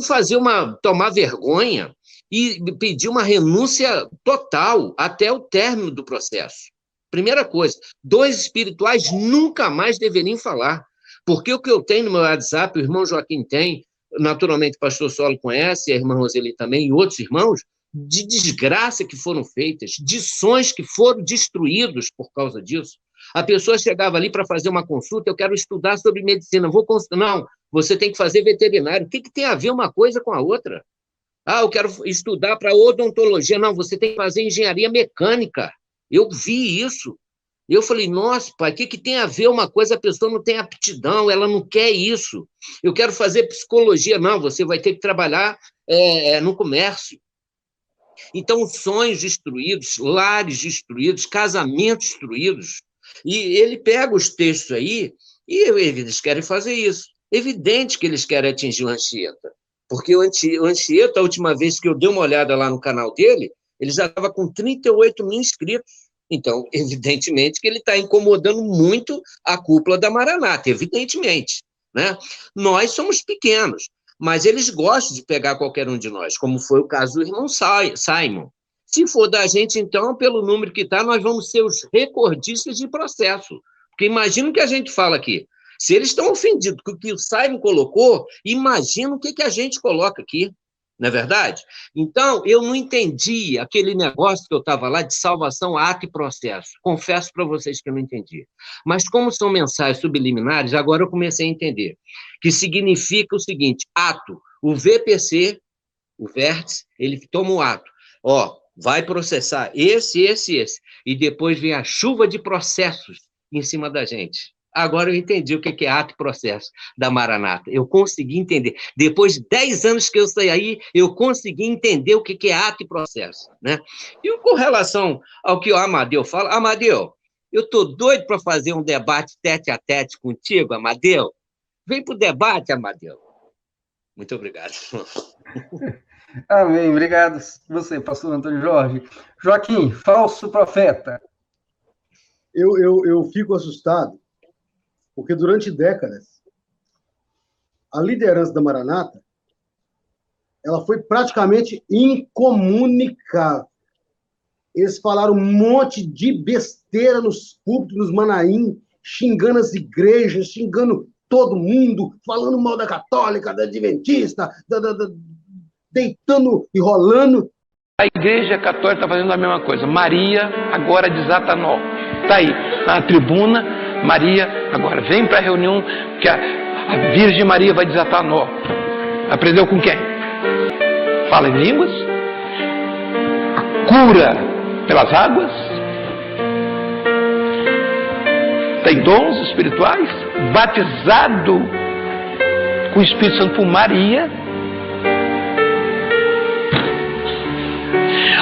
tomar vergonha e pedir uma renúncia total até o término do processo. Primeira coisa, 2 espirituais nunca mais deveriam falar, porque o que eu tenho no meu WhatsApp, o irmão Joaquim tem, naturalmente o pastor Solo conhece, a irmã Roseli também, e outros irmãos, de desgraça que foram feitas, de sonhos que foram destruídos por causa disso. A pessoa chegava ali para fazer uma consulta, eu quero estudar sobre medicina, vou consultar. Não, você tem que fazer veterinário. O que tem a ver uma coisa com a outra? Eu quero estudar para odontologia. Não, você tem que fazer engenharia mecânica. Eu vi isso. Eu falei, nossa, pai, o que tem a ver uma coisa? A pessoa não tem aptidão, ela não quer isso. Eu quero fazer psicologia. Não, você vai ter que trabalhar no comércio. Então, sonhos destruídos, lares destruídos, casamentos destruídos. E ele pega os textos aí e eles querem fazer isso. Evidente que eles querem atingir o Anchieta. Porque o Anchieta, a última vez que eu dei uma olhada lá no canal dele, ele já estava com 38 mil inscritos. Então, evidentemente que ele está incomodando muito a cúpula da Maranata, evidentemente, né? Nós somos pequenos, mas eles gostam de pegar qualquer um de nós, como foi o caso do irmão Simon. Se for da gente, então, pelo número que está, nós vamos ser os recordistas de processo. Porque imagina o que a gente fala aqui. Se eles estão ofendidos com o que o Simon colocou, imagina o que a gente coloca aqui. Não é verdade? Então, eu não entendi aquele negócio que eu estava lá de salvação, ato e processo. Confesso para vocês que eu não entendi. Mas como são mensagens subliminares, agora eu comecei a entender. Que significa o seguinte, ato. O VPC, o vértice, ele toma o ato. Vai processar esse. E depois vem a chuva de processos em cima da gente. Agora eu entendi o que é ato e processo da Maranata. Eu consegui entender. Depois de 10 anos que eu saí aí, eu consegui entender o que é ato e processo, né? E com relação ao que o Amadeu fala, Amadeu, eu estou doido para fazer um debate tete a tete contigo, Amadeu. Vem para o debate, Amadeu. Muito obrigado. Amém. Obrigado você, pastor Antônio Jorge. Joaquim, falso profeta. Eu fico assustado, porque durante décadas, a liderança da Maranata, ela foi praticamente incomunicável. Eles falaram um monte de besteira nos púlpitos, nos Manaim, xingando as igrejas, xingando todo mundo, falando mal da católica, da adventista, deitando e rolando. A igreja católica está fazendo a mesma coisa. Maria agora desata nó. Está aí, na tribuna, Maria agora vem para a reunião que a Virgem Maria vai desatar nó. Aprendeu com quem? Fala em línguas? A cura pelas águas? Tem dons espirituais? Batizado com o Espírito Santo por Maria?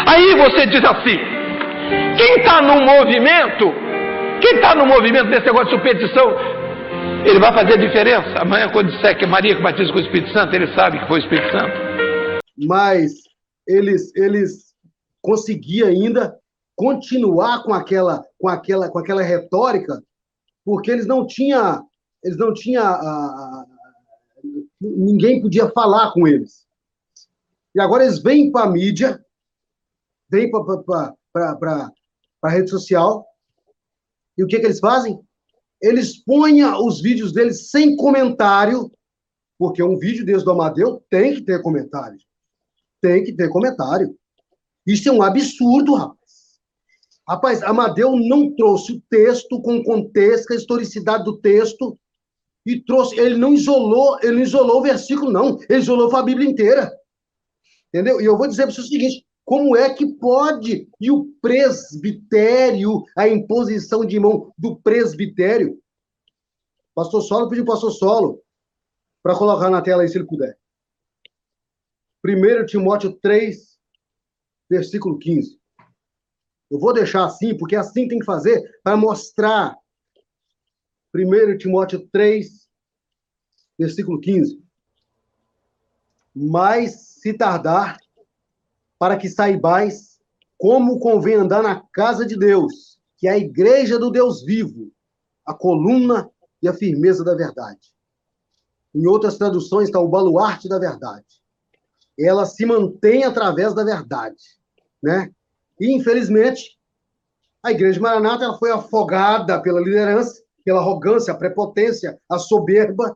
Aí você diz assim, quem está no movimento desse negócio de superstição, ele vai fazer a diferença. Amanhã, quando disser que é Maria que batiza com o Espírito Santo, ele sabe que foi o Espírito Santo. Mas eles conseguiam ainda continuar com aquela retórica, porque eles não tinham ninguém podia falar com eles. E agora eles vêm para a mídia, vêm para a rede social, e o que eles fazem? Eles põem os vídeos deles sem comentário, porque um vídeo desse do Amadeu tem que ter comentário. Tem que ter comentário. Isso é um absurdo, rapaz. Rapaz, Amadeu não trouxe o texto com o contexto, a historicidade do texto, e trouxe, ele não isolou o versículo, não. Ele isolou a Bíblia inteira. Entendeu? E eu vou dizer para você o seguinte, como é que pode, e o presbitério, a imposição de mão do presbitério, pastor Solo pediu pastor Solo, para colocar na tela aí, se ele puder. 1 Timóteo 3, versículo 15. Eu vou deixar assim, porque assim tem que fazer, para mostrar. 1 Timóteo 3, versículo 15. Mas, se tardar, para que saibais como convém andar na casa de Deus, que é a igreja do Deus vivo, a coluna e a firmeza da verdade. Em outras traduções está o baluarte da verdade. Ela se mantém através da verdade, né? E, infelizmente, a Igreja Maranata ela foi afogada pela liderança, pela arrogância, a prepotência, a soberba,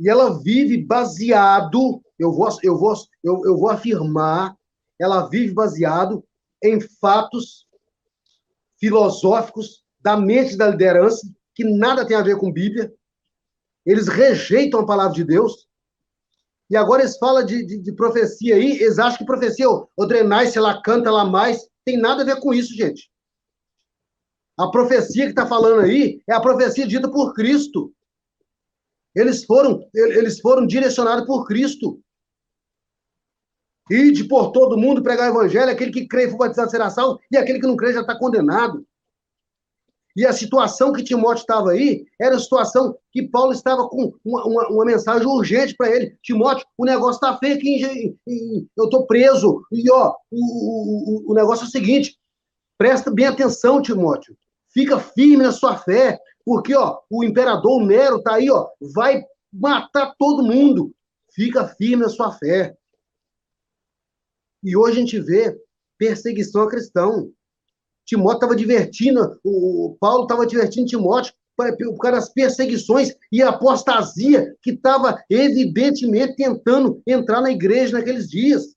e ela vive baseado, eu vou afirmar, ela vive baseado em fatos filosóficos da mente da liderança, que nada tem a ver com Bíblia. Eles rejeitam a palavra de Deus. E agora eles falam de profecia aí, eles acham que profecia, o drenai, se ela canta lá mais, tem nada a ver com isso, gente. A profecia que está falando aí é a profecia dita por Cristo. Eles foram direcionados por Cristo. Ide por todo mundo pregar o evangelho, aquele que crê e for batizado será salvo, e aquele que não crê já está condenado. E a situação que Timóteo estava aí, era a situação que Paulo estava com uma mensagem urgente para ele. Timóteo, o negócio está feio aqui, eu estou preso. E, ó, o negócio é o seguinte, presta bem atenção, Timóteo. Fica firme na sua fé, porque, ó, o imperador Nero está aí, ó, vai matar todo mundo. Fica firme na sua fé. E hoje a gente vê perseguição a cristão. Timóteo estava divertindo, o Paulo estava divertindo Timóteo por causa das perseguições e a apostasia que estava evidentemente tentando entrar na igreja naqueles dias.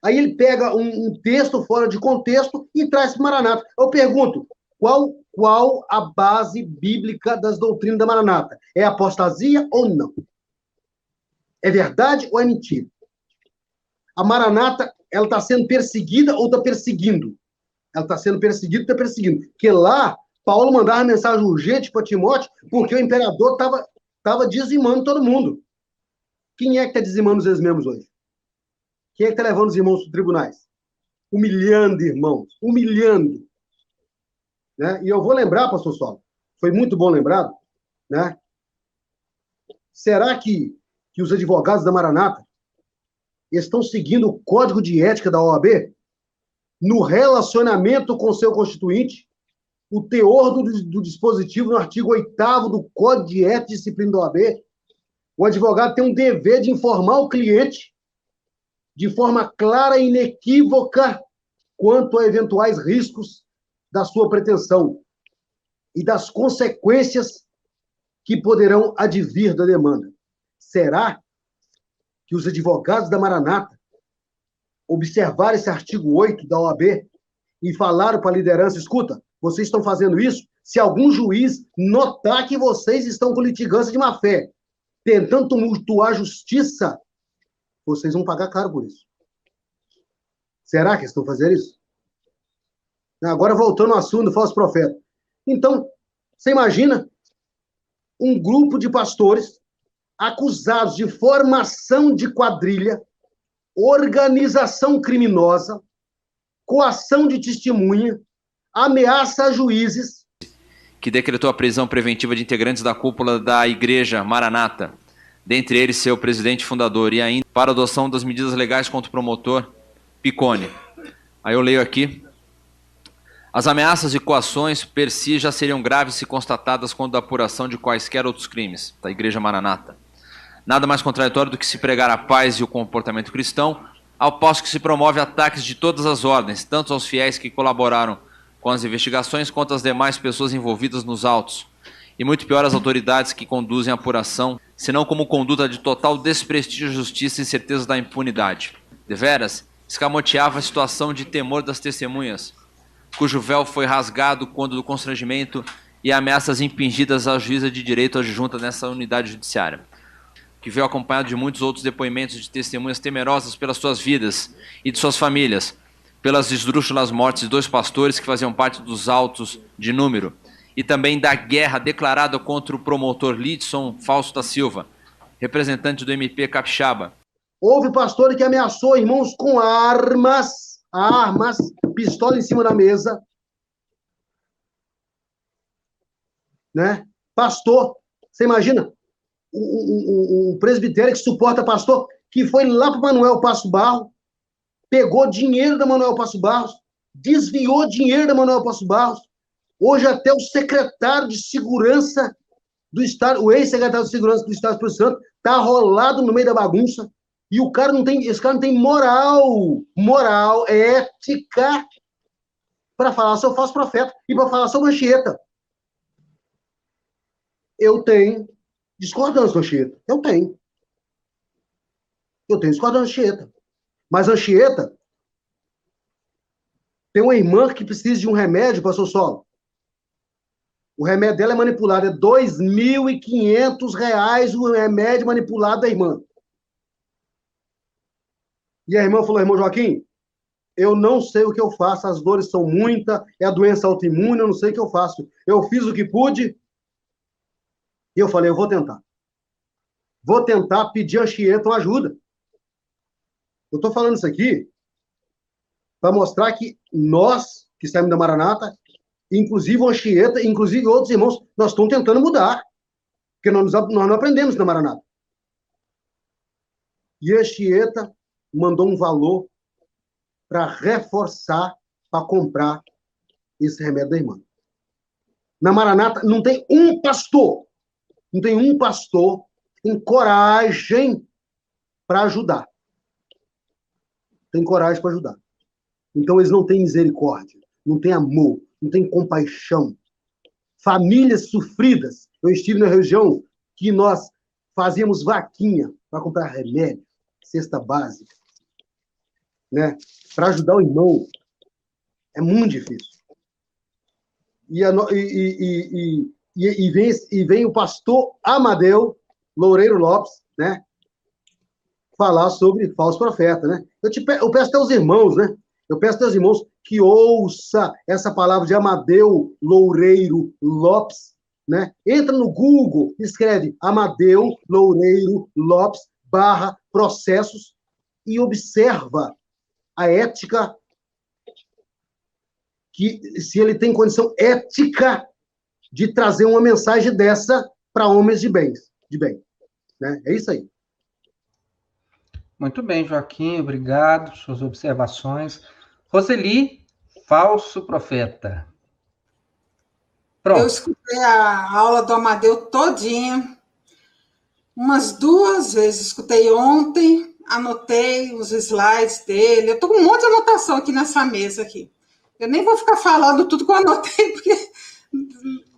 Aí ele pega um texto fora de contexto e traz para o Maranata. Eu pergunto, qual a base bíblica das doutrinas da Maranata? É apostasia ou não? É verdade ou é mentira? A Maranata, ela está sendo perseguida ou está perseguindo? Ela está sendo perseguida ou está perseguindo? Porque lá, Paulo mandava mensagem urgente para Timóteo, porque o imperador estava dizimando todo mundo. Quem é que está dizimando os ex-membros hoje? Quem é que está levando os irmãos para os tribunais? Humilhando, irmãos. Humilhando. Né? E eu vou lembrar, pastor Solo, foi muito bom lembrado, né? Será que os advogados da Maranata estão seguindo o código de ética da OAB no relacionamento com seu constituinte, o teor do dispositivo no artigo 8º do Código de Ética e Disciplina da OAB? O advogado tem um dever de informar o cliente de forma clara e inequívoca quanto a eventuais riscos da sua pretensão e das consequências que poderão advir da demanda. Será que os advogados da Maranata observaram esse artigo 8 da OAB e falaram para a liderança, escuta, vocês estão fazendo isso? Se algum juiz notar que vocês estão com litigância de má-fé, tentando tumultuar a justiça, vocês vão pagar caro por isso. Será que estão fazendo isso? Agora, voltando ao assunto do falso profeta. Então, você imagina um grupo de pastores acusados de formação de quadrilha, organização criminosa, coação de testemunha, ameaça a juízes. Que decretou a prisão preventiva de integrantes da cúpula da Igreja Maranata, dentre eles seu presidente fundador, e ainda para a adoção das medidas legais contra o promotor Piccone. Aí eu leio aqui. As ameaças e coações per si já seriam graves se constatadas quando a apuração de quaisquer outros crimes da Igreja Maranata. Nada mais contraditório do que se pregar a paz e o comportamento cristão, ao passo que se promove ataques de todas as ordens, tanto aos fiéis que colaboraram com as investigações quanto às demais pessoas envolvidas nos autos, e muito pior às autoridades que conduzem a apuração, senão como conduta de total desprestígio à justiça e certeza da impunidade. Deveras, escamoteava a situação de temor das testemunhas, cujo véu foi rasgado quando do constrangimento e ameaças impingidas à juíza de direito adjunta nessa unidade judiciária, que veio acompanhado de muitos outros depoimentos de testemunhas temerosas pelas suas vidas e de suas famílias, pelas esdrúxulas mortes de 2 pastores que faziam parte dos autos de número, e também da guerra declarada contra o promotor Lidson Fausto da Silva, representante do MP Capixaba. Houve pastor que ameaçou irmãos com armas, pistola em cima da mesa, né? Pastor, você imagina? Um presbitério que suporta pastor, que foi lá para Manuel Passo Barros, pegou dinheiro da Manuel Passo Barros, desviou dinheiro da Manuel Passo Barros. Hoje até o secretário de segurança do Estado, o ex-secretário de segurança do Estado do Espírito Santo, tá rolado no meio da bagunça. E esse cara não tem moral, ética, para falar sobre falso profeta e para falar sobre Anchieta. Eu tenho discordância do Anchieta. Eu tenho discordância do Anchieta. Mas a Anchieta tem uma irmã que precisa de um remédio, pastor Solo. O remédio dela é manipulado. É R$ 2.500 o remédio manipulado da irmã. E a irmã falou, irmão Joaquim, eu não sei o que eu faço, as dores são muitas, é a doença autoimune, eu não sei o que eu faço. Eu fiz o que pude e eu falei, eu vou tentar. Vou tentar pedir a Anchieta uma ajuda. Eu estou falando isso aqui para mostrar que nós, que saímos da Maranata, inclusive o Anchieta, inclusive outros irmãos, nós estamos tentando mudar. Porque nós não aprendemos na Maranata. E a Anchieta mandou um valor para reforçar, para comprar esse remédio da irmã. Na Maranata não tem um pastor que tem coragem para ajudar. Tem coragem para ajudar. Então eles não têm misericórdia, não têm amor, não têm compaixão. Famílias sofridas. Eu estive na região que nós fazíamos vaquinha para comprar remédio, cesta básica, né? Para ajudar o irmão. É muito difícil. E vem o pastor Amadeu Loureiro Lopes, né? Falar sobre falso profeta, né? Eu peço até aos irmãos, né? Eu peço até aos irmãos que ouça essa palavra de Amadeu Loureiro Lopes, né? Entra no Google, escreve Amadeu Loureiro Lopes /processos e observa a ética, que se ele tem condição ética de trazer uma mensagem dessa para homens de bem, né? É isso aí. Muito bem, Joaquim, obrigado por suas observações. Roseli, falso profeta. Pronto. Eu escutei a aula do Amadeu todinha, umas 2 vezes. Escutei ontem, anotei os slides dele. Eu estou com um monte de anotação aqui nessa mesa aqui. Eu nem vou ficar falando tudo que eu anotei, porque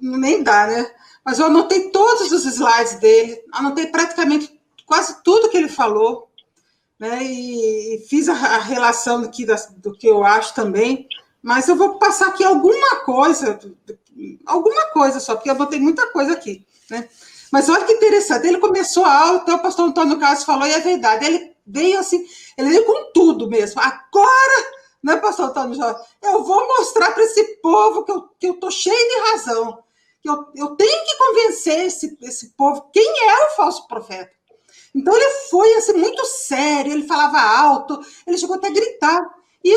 nem dá, né? Mas eu anotei todos os slides dele, anotei praticamente quase tudo que ele falou, né? E fiz a relação aqui do que eu acho também, mas eu vou passar aqui alguma coisa só, porque eu anotei muita coisa aqui, né? Mas olha que interessante, ele começou a aula, até o pastor Antônio Carlos falou, e é verdade, ele veio assim, ele veio com tudo mesmo. Agora, né, pastor Antônio Jorge, eu vou mostrar para esse povo que eu estou cheio de razão, que eu tenho que convencer esse povo quem é o falso profeta. Então, ele foi assim, muito sério, ele falava alto, ele chegou até a gritar. E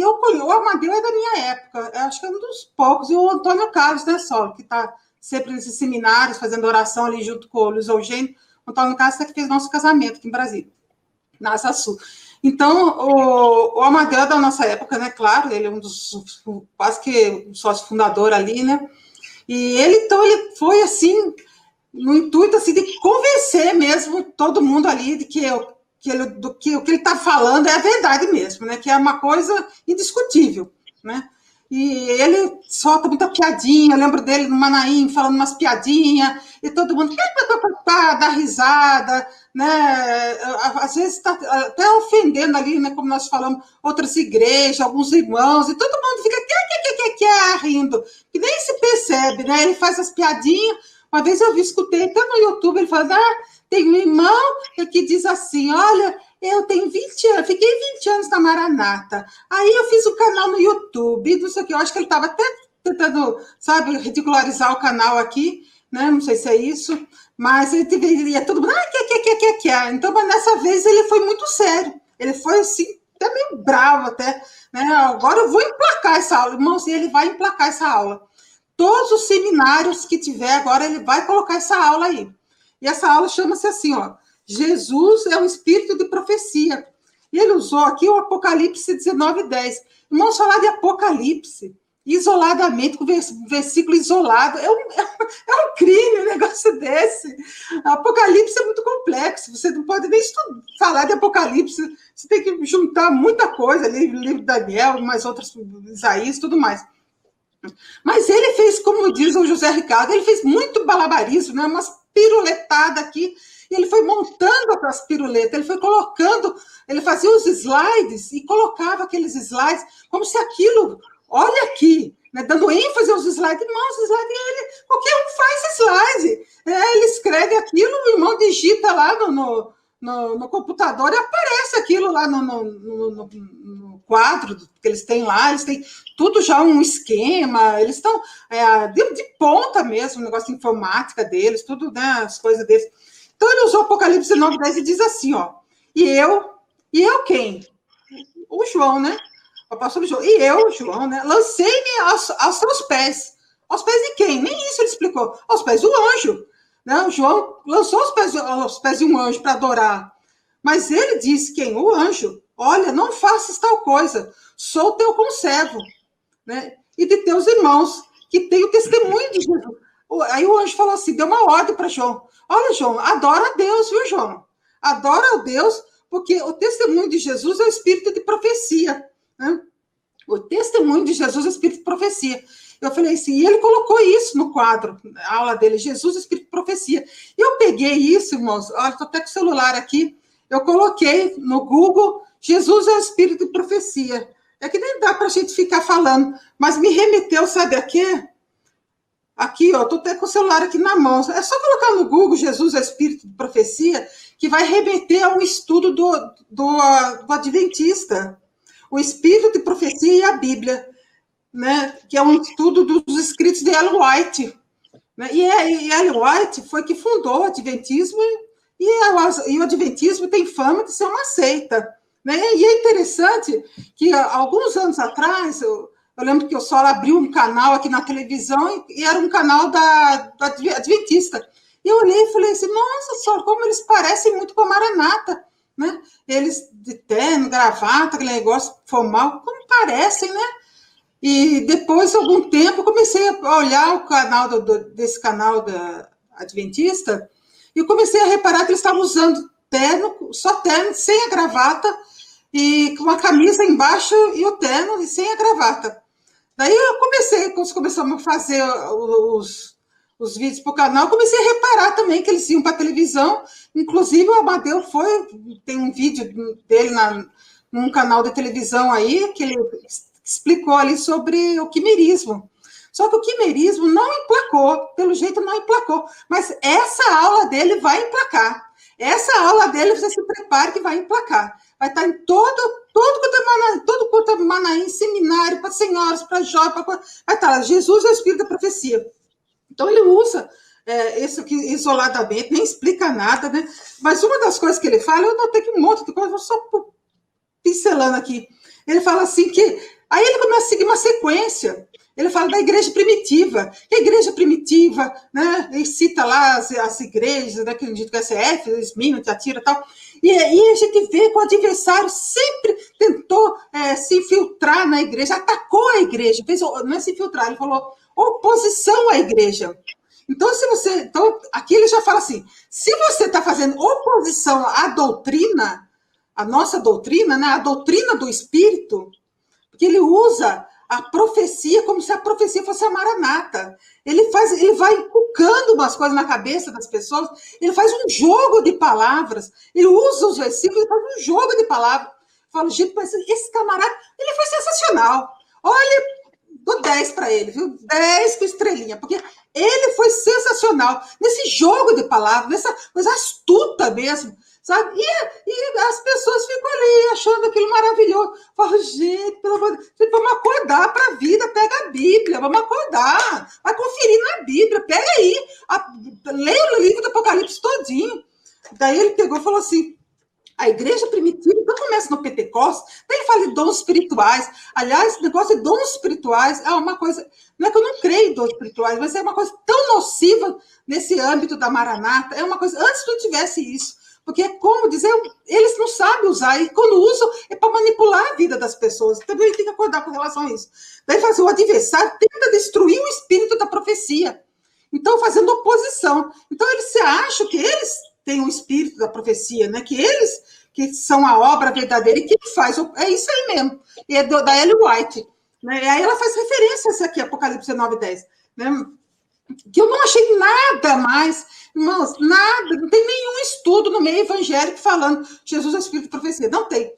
o Amadeu é da minha época, eu acho que é um dos poucos, e o Antônio Carlos, né, Sol, que está sempre nesses seminários, fazendo oração ali junto com o Luiz Eugênio. O Antônio Carlos é que fez nosso casamento aqui em Brasília, na Asa Sul. Então, o Amadeu é da nossa época, né, claro, ele é um dos, quase que um sócio fundador ali, né, e ele foi, assim, no intuito, assim, de convencer mesmo todo mundo ali de que o que ele está falando é a verdade mesmo, né, que é uma coisa indiscutível, né, e ele solta muita piadinha, eu lembro dele no Manaim falando umas piadinhas, e todo mundo dá risada, né? Às vezes está até ofendendo ali, né? Como nós falamos, outras igrejas, alguns irmãos, e todo mundo fica rindo, que nem se percebe, né? Ele faz as piadinhas. Uma vez eu escutei até no YouTube, ele falando, tem um irmão que diz assim, olha, eu tenho 20 anos, fiquei 20 anos na Maranata, aí eu fiz um canal no YouTube, não sei o que, eu acho que ele estava até tentando, sabe, ridicularizar o canal aqui, né, não sei se é isso, mas ele ia todo mundo, então, mas nessa vez ele foi muito sério, ele foi assim, até meio bravo até, né, agora eu vou emplacar essa aula, irmãos, e ele vai emplacar essa aula. Todos os seminários que tiver agora, ele vai colocar essa aula aí. E essa aula chama-se assim, ó, Jesus é um espírito de profecia. E ele usou aqui o Apocalipse 19:10. Irmãos, falar de Apocalipse, isoladamente, com versículo isolado, é um crime um negócio desse. Apocalipse é muito complexo, você não pode nem falar de Apocalipse, você tem que juntar muita coisa ali, livro de Daniel, mais outras, Isaías, tudo mais. Mas ele fez, como diz o José Ricardo, ele fez muito balabarismo, né? Umas piruletadas aqui, e ele foi montando aquelas piruletas, ele foi colocando, ele fazia os slides e colocava aqueles slides como se aquilo, olha aqui, né? Dando ênfase aos slides, irmão, os slides, qualquer um faz slide, ele escreve aquilo, o irmão digita lá no computador e aparece aquilo lá no quadro que eles têm lá, eles têm tudo já um esquema, eles estão de ponta mesmo, o negócio de informática deles, tudo, né, as coisas deles. Então ele usou Apocalipse 9:10 e diz assim, ó, e eu quem? O João, né? O apóstolo João. E eu, João, né? Lancei-me aos seus pés. Aos pés de quem? Nem isso ele explicou. Aos pés do anjo. Né? O João lançou aos pés de um anjo para adorar. Mas ele disse, quem? O anjo. Olha, não faças tal coisa. Sou teu conservo. Né? E de teus irmãos, que têm o testemunho de Jesus. Aí o anjo falou assim, deu uma ordem para João. Olha, João, adora a Deus, viu, João? Adora a Deus, porque o testemunho de Jesus é o espírito de profecia. Né? O testemunho de Jesus é o espírito de profecia. Eu falei assim, e ele colocou isso no quadro, a aula dele, Jesus, espírito de profecia. Eu peguei isso, irmãos, olha, estou até com o celular aqui, eu coloquei no Google, Jesus é o espírito de profecia. É que nem dá para a gente ficar falando, mas me remeteu, sabe a quê? Aqui, ó, estou até com o celular aqui na mão. É só colocar no Google Jesus é espírito de profecia, que vai remeter a um estudo do Adventista. O espírito de profecia e a Bíblia, né? Que é um estudo dos escritos de Ellen White. Né? E Ellen White foi que fundou o Adventismo, e o Adventismo tem fama de ser uma seita. Né? E é interessante que, alguns anos atrás, eu lembro que o Sol abriu um canal aqui na televisão, e era um canal do Adventista. E eu olhei e falei assim, nossa, Sol, como eles parecem muito com a Maranata. Né? Eles de terno, gravata, aquele negócio formal, como parecem, né? E depois, algum tempo, comecei a olhar o canal desse canal da Adventista, e eu comecei a reparar que eles estavam usando terno, só terno, sem a gravata, e com uma camisa embaixo e o terno, e sem a gravata. Daí eu quando começamos a fazer os vídeos para o canal, eu comecei a reparar também que eles iam para a televisão. Inclusive, o Amadeu tem um vídeo dele num canal de televisão aí, que ele explicou ali sobre o quimerismo. Só que o quimerismo não emplacou, pelo jeito não emplacou. Mas essa aula dele vai emplacar. Essa aula dele, você se prepare que vai emplacar. Vai estar em todo quanto é Manaim, seminário, para senhoras, para jovens, vai estar lá, Jesus é o espírito da profecia. Então, ele usa isso aqui isoladamente, nem explica nada, né? Mas uma das coisas que ele fala, eu notei que um monte de coisa, vou só pincelando aqui. Ele fala assim que... Aí ele começa a seguir uma sequência. Ele fala da igreja primitiva. A igreja primitiva, né? Ele cita lá as igrejas, né? Que a gente conhece, Esmina, Tiatira e tal. E aí a gente vê que o adversário sempre tentou se infiltrar na igreja, atacou a igreja, não é se infiltrar, ele falou oposição à igreja. Então, aqui ele já fala assim, se você está fazendo oposição à doutrina, a nossa doutrina, né? A doutrina do Espírito, porque ele usa a profecia como se a profecia fosse a Maranata. Ele vai inculcando umas coisas na cabeça das pessoas, ele faz um jogo de palavras, ele usa os versículos, ele faz um jogo de palavras. Fala, gente, mas esse camarada, ele foi sensacional. Olha, dou 10 para ele, viu? 10 com estrelinha, porque ele foi sensacional nesse jogo de palavras, nessa coisa astuta mesmo, sabe? E as pessoas ficam ali achando aquilo maravilhoso. Falo, gente, pelo amor de Deus, vamos acordar para a vida, pega a Bíblia, vamos acordar, vai conferir na Bíblia, pega aí, leia o livro do Apocalipse todinho. Daí ele pegou e falou assim, a igreja primitiva, então começa no Pentecostes, daí ele fala de dons espirituais. Aliás, esse negócio de dons espirituais é uma coisa, não é que eu não creio em dons espirituais, mas é uma coisa tão nociva nesse âmbito da Maranata, é uma coisa, antes não tivesse isso, porque, como dizer, eles não sabem usar, e quando usam é para manipular a vida das pessoas, também então, tem que acordar com relação a isso. Daí faz o adversário tenta destruir o espírito da profecia, então fazendo oposição. Então eles se acham que eles têm o espírito da profecia, né? Que eles que são a obra verdadeira, e quem faz, é isso aí mesmo, e é da Ellen White, né? E aí ela faz referência a isso aqui, Apocalipse 9:10, né? Que eu não achei nada mais, irmãos, nada, não tem nenhum estudo no meio evangélico falando Jesus é o espírito de profecia, não tem,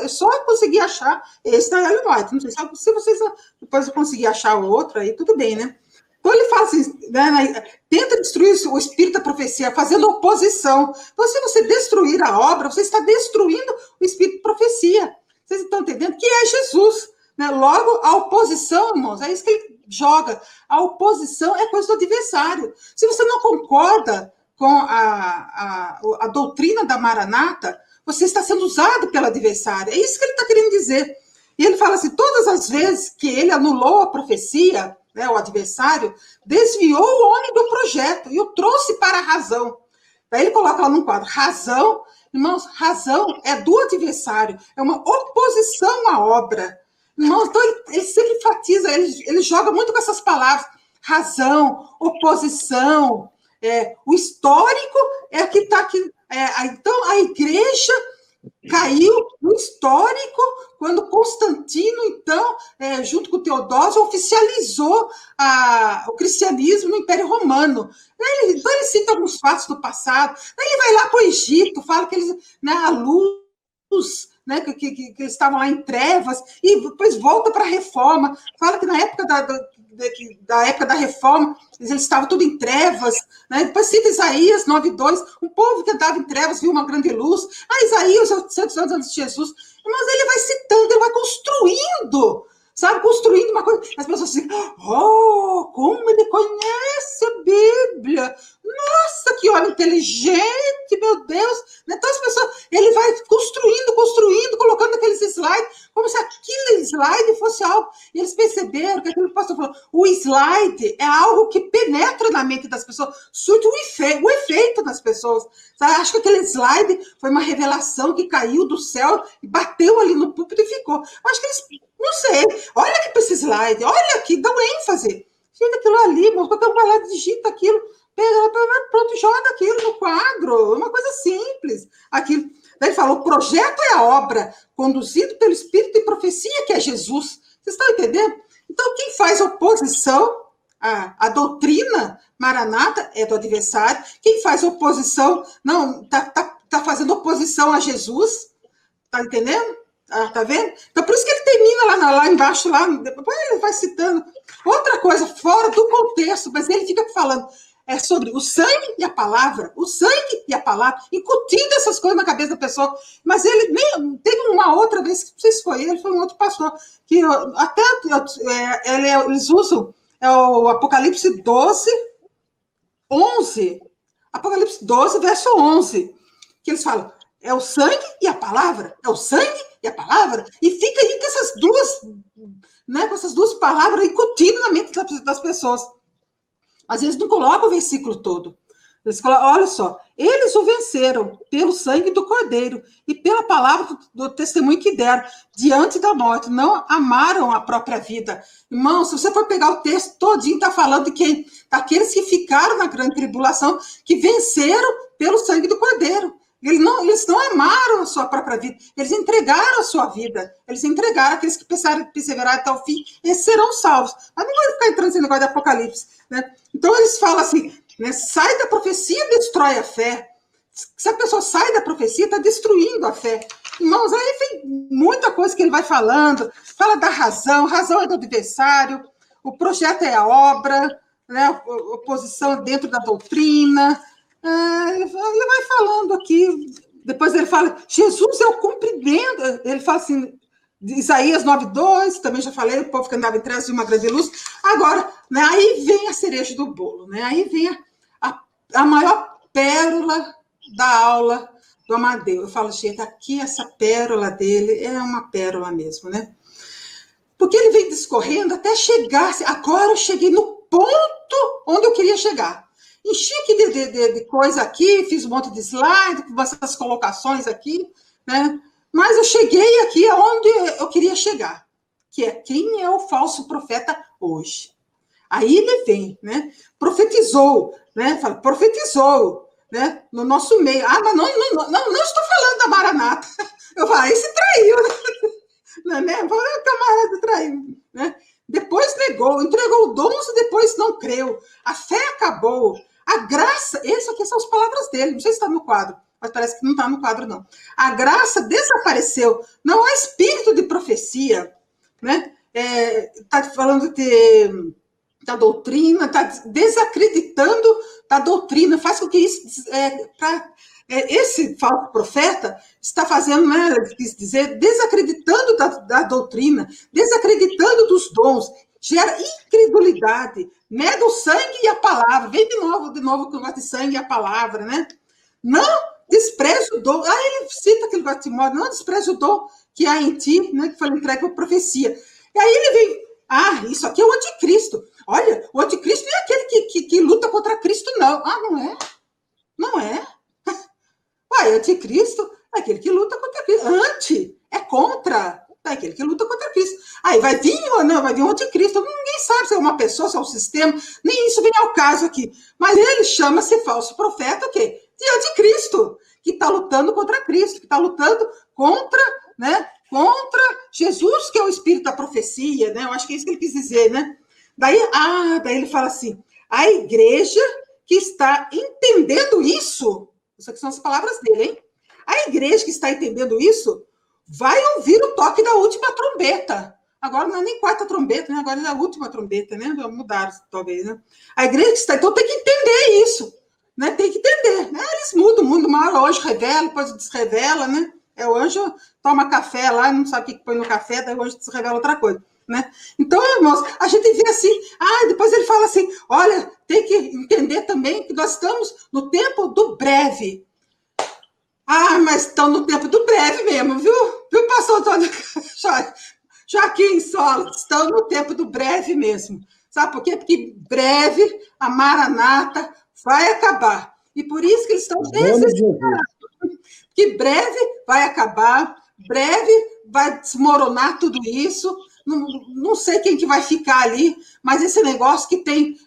eu só consegui achar esse da Ellen White, não sei se vocês depois eu conseguir achar o outro, aí tudo bem, né? Então ele fala assim, né, tenta destruir o espírito da profecia, fazendo oposição. Então, se você destruir a obra, você está destruindo o espírito de profecia. Vocês estão entendendo? Que é Jesus. Né? Logo, a oposição, irmãos, é isso que ele joga. A oposição é coisa do adversário. Se você não concorda com a doutrina da Maranata, você está sendo usado pelo adversário. É isso que ele está querendo dizer. E ele fala assim, todas as vezes que ele anulou a profecia, né, o adversário, desviou o homem do projeto e o trouxe para a razão. Daí ele coloca lá num quadro, razão, irmãos, razão é do adversário, é uma oposição à obra. Irmãos, então ele sempre enfatiza, ele joga muito com essas palavras, razão, oposição, o histórico é que está aqui. Então, a igreja caiu no histórico quando Constantino, então, junto com Teodósio, oficializou o cristianismo no Império Romano. Então, ele cita alguns fatos do passado. Daí ele vai lá para o Egito, fala que eles, né, a luz, né, que eles estavam lá em trevas, e depois volta para a Reforma. Fala que na época da época da Reforma, eles estavam tudo em trevas, né? Depois cita Isaías 9:2, um povo que andava em trevas viu uma grande luz. Isaías, 800 anos antes de Jesus. Mas ele vai citando, ele vai construindo, sabe? Construindo uma coisa. As pessoas dizem, como ele conhece a Bíblia. Nossa, que homem inteligente, meu Deus. Então as pessoas, ele vai construindo, colocando aqueles slides, como se aquele slide fosse algo. E eles perceberam que aquilo que o pastor falou, o slide é algo que penetra na mente das pessoas, surte o efeito nas pessoas. Sabe? Acho que aquele slide foi uma revelação que caiu do céu, bateu ali no púlpito e ficou. Acho que eles, não sei, olha aqui para esse slide, olha aqui, dá um ênfase. Gente, aquilo ali, quando vai lá, digita aquilo, pronto, joga aquilo no quadro, é uma coisa simples. Aquilo. Daí ele fala, o projeto é a obra, conduzido pelo Espírito de profecia, que é Jesus. Vocês estão entendendo? Então, quem faz oposição à doutrina Maranata é do adversário. Quem faz oposição, não, tá fazendo oposição a Jesus. Tá entendendo? Tá vendo? Então, por isso que ele termina lá embaixo, depois ele vai citando outra coisa fora do contexto, mas ele fica falando sobre o sangue e a palavra, incutindo essas coisas na cabeça da pessoa. Mas ele nem teve uma outra vez, não sei se foi ele, foi um outro pastor, que eles usam o Apocalipse 12, 11, Apocalipse 12, verso 11, que eles falam, é o sangue e a palavra, é o sangue e a palavra, e fica aí com essas duas, né, com essas duas palavras incutindo na mente das pessoas. Às vezes não colocam o versículo todo. Eles colocam, olha só, eles o venceram pelo sangue do Cordeiro e pela palavra do testemunho que deram diante da morte, não amaram a própria vida. Irmão, se você for pegar o texto todinho, está falando de quem? Daqueles que ficaram na grande tribulação, que venceram pelo sangue do Cordeiro. Eles não amaram a sua própria vida, eles entregaram a sua vida, eles entregaram aqueles que perseveraram até o fim, eles serão salvos. Mas não vai ficar entrando nesse negócio de Apocalipse, né? Então eles falam assim, né, sai da profecia e destrói a fé. Se a pessoa sai da profecia, está destruindo a fé. Irmãos, aí tem muita coisa que ele vai falando, fala da razão é do adversário, o projeto é a obra, né, oposição dentro da doutrina. Ele vai falando aqui, depois ele fala, Jesus é o cumprimento, ele fala assim, Isaías 9:2, também já falei, o povo que andava em trevas de uma grande luz. Agora, né, aí vem a cereja do bolo, né? Aí vem a maior pérola da aula do Amadeu. Eu falo, gente, aqui essa pérola dele é uma pérola mesmo, né? Porque ele vem discorrendo até chegar, agora eu cheguei no ponto onde eu queria chegar. Enchi aqui de coisa aqui, fiz um monte de slide, com essas colocações aqui, né? Mas eu cheguei aqui aonde eu queria chegar, que é quem é o falso profeta hoje. Aí ele vem, né? Profetizou, né? Fala, profetizou, né? No nosso meio. Ah, mas não estou falando da Maranata. Eu falo, aí se traiu, né? Não é mesmo? O camarada traiu, né? Depois negou, entregou dons e depois não creu. A fé acabou. A graça, isso aqui são as palavras dele, não sei se está no quadro, mas parece que não está no quadro, não. A graça desapareceu, não há espírito de profecia, né? Está falando da doutrina, está desacreditando da doutrina, faz com que isso, esse falso profeta está fazendo, né, quis dizer, desacreditando da doutrina, desacreditando dos dons, gera incredulidade, nega o sangue e a palavra, vem de novo com o negócio de sangue e a palavra, né? Não despreze o dom, ele cita aquele negócio de modo, não despreze o dom que há em ti, né, que foi entregue por profecia. E aí ele vem, isso aqui é o anticristo. Olha, o anticristo não é aquele que luta contra Cristo, não. Não é? Não é? Anticristo é aquele que luta contra Cristo. Anti é contra, é aquele que luta contra Cristo. Aí vai vir ou não, vai vir um anticristo. Ninguém sabe se é uma pessoa, se é um sistema, nem isso vem ao caso aqui. Mas ele chama-se falso profeta, o quê? De anticristo, que está lutando contra Cristo, que está lutando contra, né, contra Jesus, que é o espírito da profecia, né? Eu acho que é isso que ele quis dizer, né? Daí ele fala assim, a igreja que está entendendo isso, isso aqui são as palavras dele, hein? A igreja que está entendendo isso vai ouvir o toque da última trombeta. Agora não é nem quarta trombeta, né? Agora é a última trombeta, né? Mudaram, talvez, né? A igreja que está... Então tem que entender isso, né? Tem que entender, né? Eles mudam o mundo, uma hora o anjo revela, depois desrevela, né? O anjo toma café lá, não sabe o que põe no café, daí o anjo desrevela outra coisa, né? Então, irmãos, a gente vê assim, depois ele fala assim, olha, tem que entender também que nós estamos no tempo do breve. Mas estão no tempo do breve mesmo, viu? Viu, pastor Antônio Joaquim Sola? Estão no tempo do breve mesmo. Sabe por quê? Porque breve a Maranata vai acabar. E por isso que eles estão desesperados. Que breve vai acabar, breve vai desmoronar tudo isso. Não sei quem que vai ficar ali, mas esse negócio que tem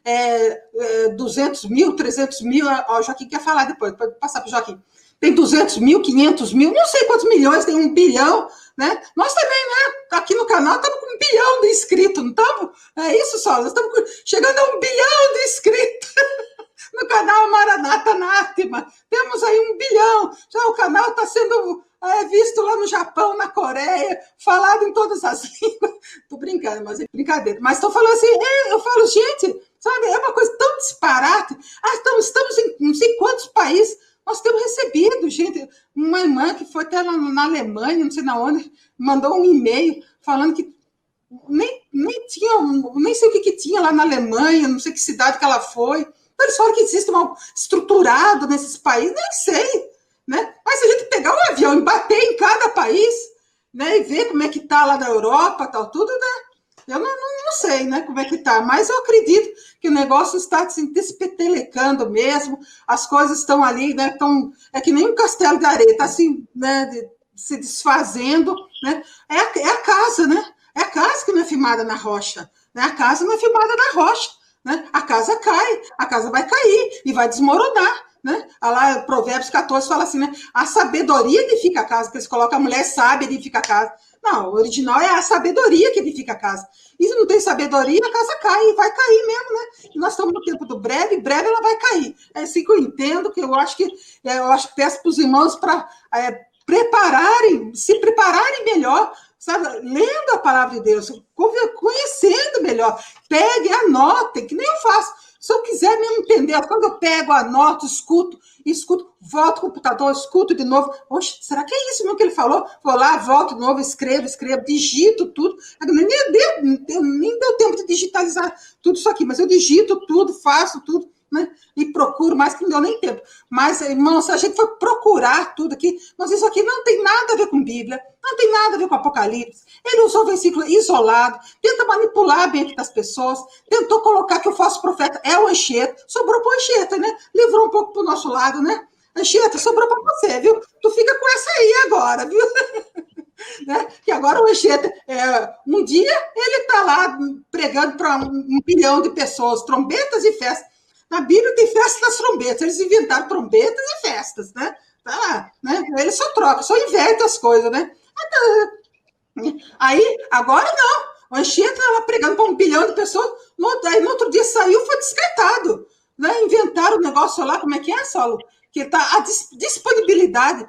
200 mil, 300 mil, o Joaquim quer falar depois, pode passar para o Joaquim. Tem 200 mil, 500 mil, não sei quantos milhões, tem 1 bilhão, né? Nós também, né? Aqui no canal estamos com 1 bilhão de inscritos, não estamos? É isso só, nós estamos chegando a 1 bilhão de inscritos. No canal Maranata Nátima, temos aí 1 bilhão, já o canal está sendo visto lá no Japão, na Coreia, falado em todas as línguas. Estou brincando, mas é brincadeira. Mas estou falando assim, eu falo, gente, sabe, é uma coisa tão disparate. Estamos em não sei quantos países, nós temos recebido, gente, uma irmã que foi até lá na Alemanha, não sei na onde, mandou um e-mail falando que nem tinha, nem sei o que tinha lá na Alemanha, não sei que cidade que ela foi. Eles falam que existe mal estruturado nesses países, nem sei, né? Mas se a gente pegar um avião e bater em cada país, né, e ver como é que está lá na Europa, tal, tudo, né? Eu não sei, né, como é que está, mas eu acredito que o negócio está se despetelecando mesmo, as coisas estão ali, né, é que nem um castelo de areia, está assim, né, se desfazendo, né? É a casa, né? É a casa que não é firmada na rocha, né? A casa não é firmada na rocha, né? A casa cai, a casa vai cair e vai desmoronar, né? Lá, Provérbios 14 fala assim, né? A sabedoria edifica a casa, porque eles colocam a mulher sábia edifica a casa. Não, o original é a sabedoria que edifica a casa. E se não tem sabedoria, a casa cai, e vai cair mesmo, né? E nós estamos no tempo do breve ela vai cair. É assim que eu entendo, que eu acho que peço para os irmãos para se prepararem melhor, sabe? Lendo a palavra de Deus, conhecendo melhor. Peguem, anotem, que nem eu faço. Se eu quiser mesmo entender, quando eu pego, anoto, escuto, volto ao computador, escuto de novo. Oxe, será que é isso mesmo que ele falou? Vou lá, volto de novo, escrevo, digito tudo. Nem deu tempo de digitalizar tudo isso aqui, mas eu digito tudo, faço tudo, né? E procuro mais, que não deu nem tempo. Mas, irmãos, se a gente for procurar tudo aqui, mas isso aqui não tem nada a ver com Bíblia, não tem nada a ver com Apocalipse. Ele usou o versículo isolado, tenta manipular a mente das pessoas, tentou colocar que o falso profeta é o Anchieta, sobrou para o Anchieta, né? Livrou um pouco para o nosso lado, né? Anchieta, sobrou para você, viu? Tu fica com essa aí agora, viu? Né? Que agora o Anchieta, um dia ele está lá pregando para 1 bilhão de pessoas, trombetas e festas. Na Bíblia tem festa das trombetas, eles inventaram trombetas e festas, né? Tá lá, né? Eles só trocam, só invertem as coisas, né? Aí, agora não. O Anchieta estava pregando para 1 bilhão de pessoas, aí no outro dia saiu, foi descartado. Né? Inventaram o negócio lá, como é que é, Saulo? Que tá a disponibilidade,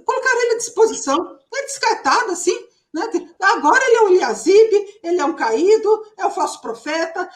colocaram ele à disposição, é descartado assim. Né? Agora ele é um Eliasibe, ele é um caído, é o falso profeta,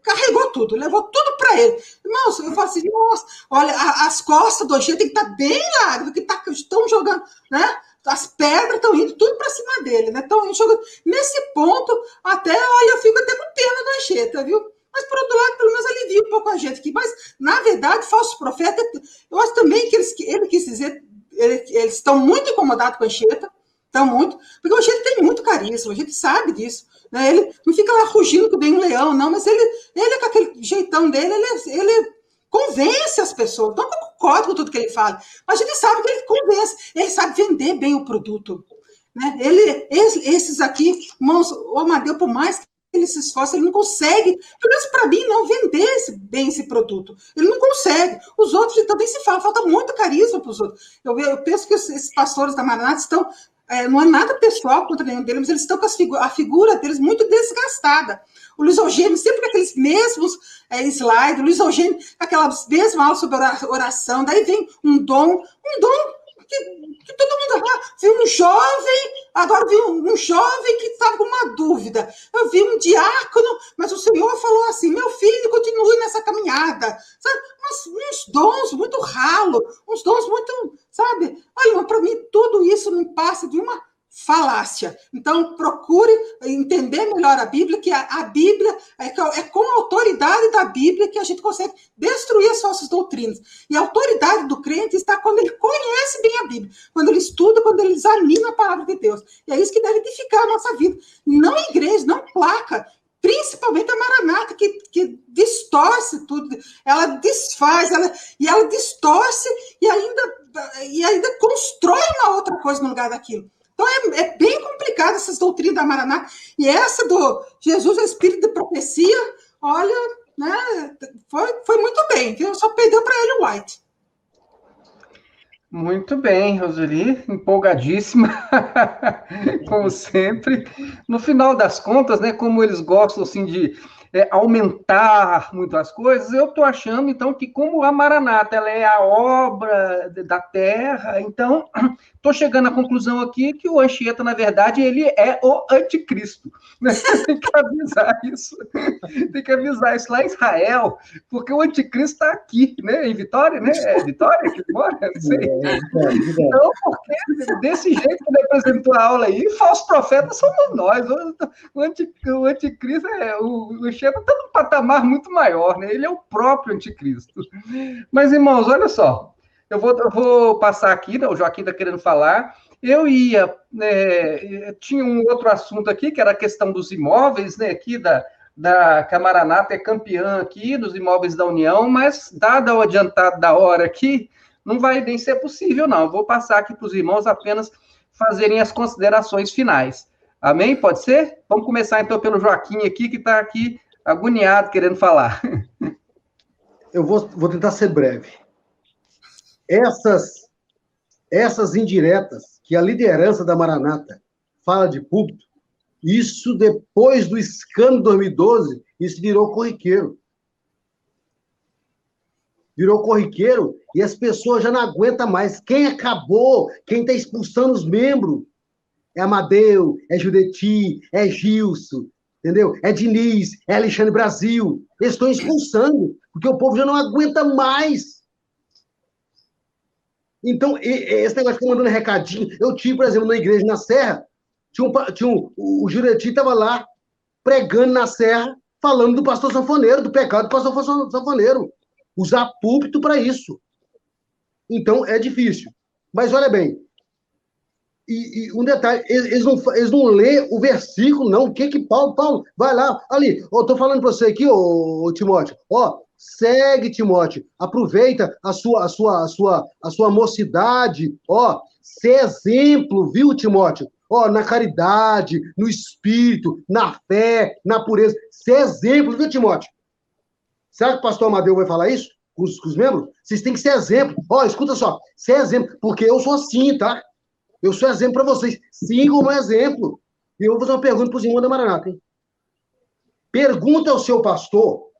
carregou tudo, levou tudo para ele. Irmãos, eu falo assim, nossa, olha, as costas do Anchieta tem que estar bem largas, que estão jogando, né? As pedras estão indo tudo para cima dele, né? Estão jogando. Nesse ponto, até, olha, eu fico até com pena do Anchieta, viu? Mas, por outro lado, pelo menos alivia um pouco a gente aqui. Mas, na verdade, falso profeta, eu acho também que ele quis dizer, eles estão muito incomodados com a Anchieta, estão muito, porque o Anchieta tem muito carisma, a gente sabe disso. Né? Ele não fica lá rugindo que vem um leão, não, mas ele com aquele jeitão dele, ele convence as pessoas. Não que eu concordo com tudo que ele fala, mas a gente sabe que ele convence, ele sabe vender bem o produto. Né? Esses aqui, irmãos, o Amadeu, por mais que ele se esforça, ele não consegue, pelo menos para mim, não vender bem esse produto. Ele não consegue. Os outros também se falam, falta muito carisma para os outros. Eu penso que esses pastores da Maranata estão, não é nada pessoal contra nenhum deles, mas eles estão com a figura deles muito desgastada. O Luiz Eugênio, sempre com aqueles mesmos slides, o Luiz Eugênio, aquelas mesmas aulas sobre oração, daí vem um dom que todo mundo viu um jovem, agora vi um jovem que estava com uma dúvida. Eu vi um diácono, mas o Senhor falou assim, meu filho, continue nessa caminhada. Sabe? Uns dons muito ralos, uns dons muito, sabe? Olha, para mim, tudo isso não passa de uma falácia. Então, procure entender melhor a Bíblia, que a Bíblia é com a autoridade da Bíblia que a gente consegue destruir as falsas doutrinas. E a autoridade do crente está quando ele conhece bem a Bíblia, quando ele estuda, quando ele examina a palavra de Deus. E é isso que deve edificar a nossa vida. Não igreja, não placa, principalmente a Maranata, que distorce tudo, ela desfaz, ela distorce e ainda constrói uma outra coisa no lugar daquilo. Então, é bem complicado essas doutrinas da Maranata. E essa do Jesus, o Espírito de profecia, olha, né, foi muito bem, viu? Só perdeu para ele White. Muito bem, Roseli, empolgadíssima, como sempre. No final das contas, né, como eles gostam assim, de aumentar muito as coisas, eu estou achando, então, que como a Maranata ela é a obra da terra, então, estou chegando à conclusão aqui que o Anchieta, na verdade, ele é o anticristo. Né? Tem que avisar isso. Tem que avisar isso lá em Israel, porque o anticristo está aqui, né? Em Vitória, né? É Vitória que mora? Não sei. Então, porque desse jeito que ele apresentou a aula aí, falsos profetas somos nós. O anticristo o Anchieta está num patamar muito maior, né? Ele é o próprio anticristo. Mas, irmãos, olha só, eu vou passar aqui, né? O Joaquim está querendo falar. Eu tinha um outro assunto aqui, que era a questão dos imóveis, né? Aqui que a Maranata é campeã aqui dos imóveis da União, mas, dado o adiantado da hora aqui, não vai nem ser possível, não. Eu vou passar aqui para os irmãos apenas fazerem as considerações finais. Amém? Pode ser? Vamos começar, então, pelo Joaquim aqui, que está aqui agoniado, querendo falar. Eu vou tentar ser breve. Essas indiretas que a liderança da Maranata fala de púlpito, isso depois do escândalo de 2012, isso virou corriqueiro. Virou corriqueiro e as pessoas já não aguentam mais. Quem acabou, quem está expulsando os membros, é Amadeu, é Judeti, é Gilson, entendeu? É Diniz, é Alexandre Brasil. Eles estão expulsando, porque o povo já não aguenta mais. Então, esse negócio que mandando recadinho, eu tive, por exemplo, na igreja na Serra, o Jureti estava lá, pregando na Serra, falando do pastor sanfoneiro, do pecado do pastor sanfoneiro. Usar púlpito para isso. Então, é difícil. Mas, olha bem, e um detalhe, eles não lêem o versículo, não. O que Paulo, vai lá, ali, eu estou falando para você aqui, ô Timóteo, segue, Timóteo, aproveita a sua mocidade, ser exemplo, viu, Timóteo? Na caridade, no espírito, na fé, na pureza, ser exemplo, viu, Timóteo? Será que o pastor Amadeu vai falar isso com os membros? Vocês têm que ser exemplo. Escuta só, ser exemplo, porque eu sou assim, tá? Eu sou exemplo para vocês. Sigam o meu exemplo. E eu vou fazer uma pergunta para os irmãos da Maranata, hein? Pergunta ao seu pastor,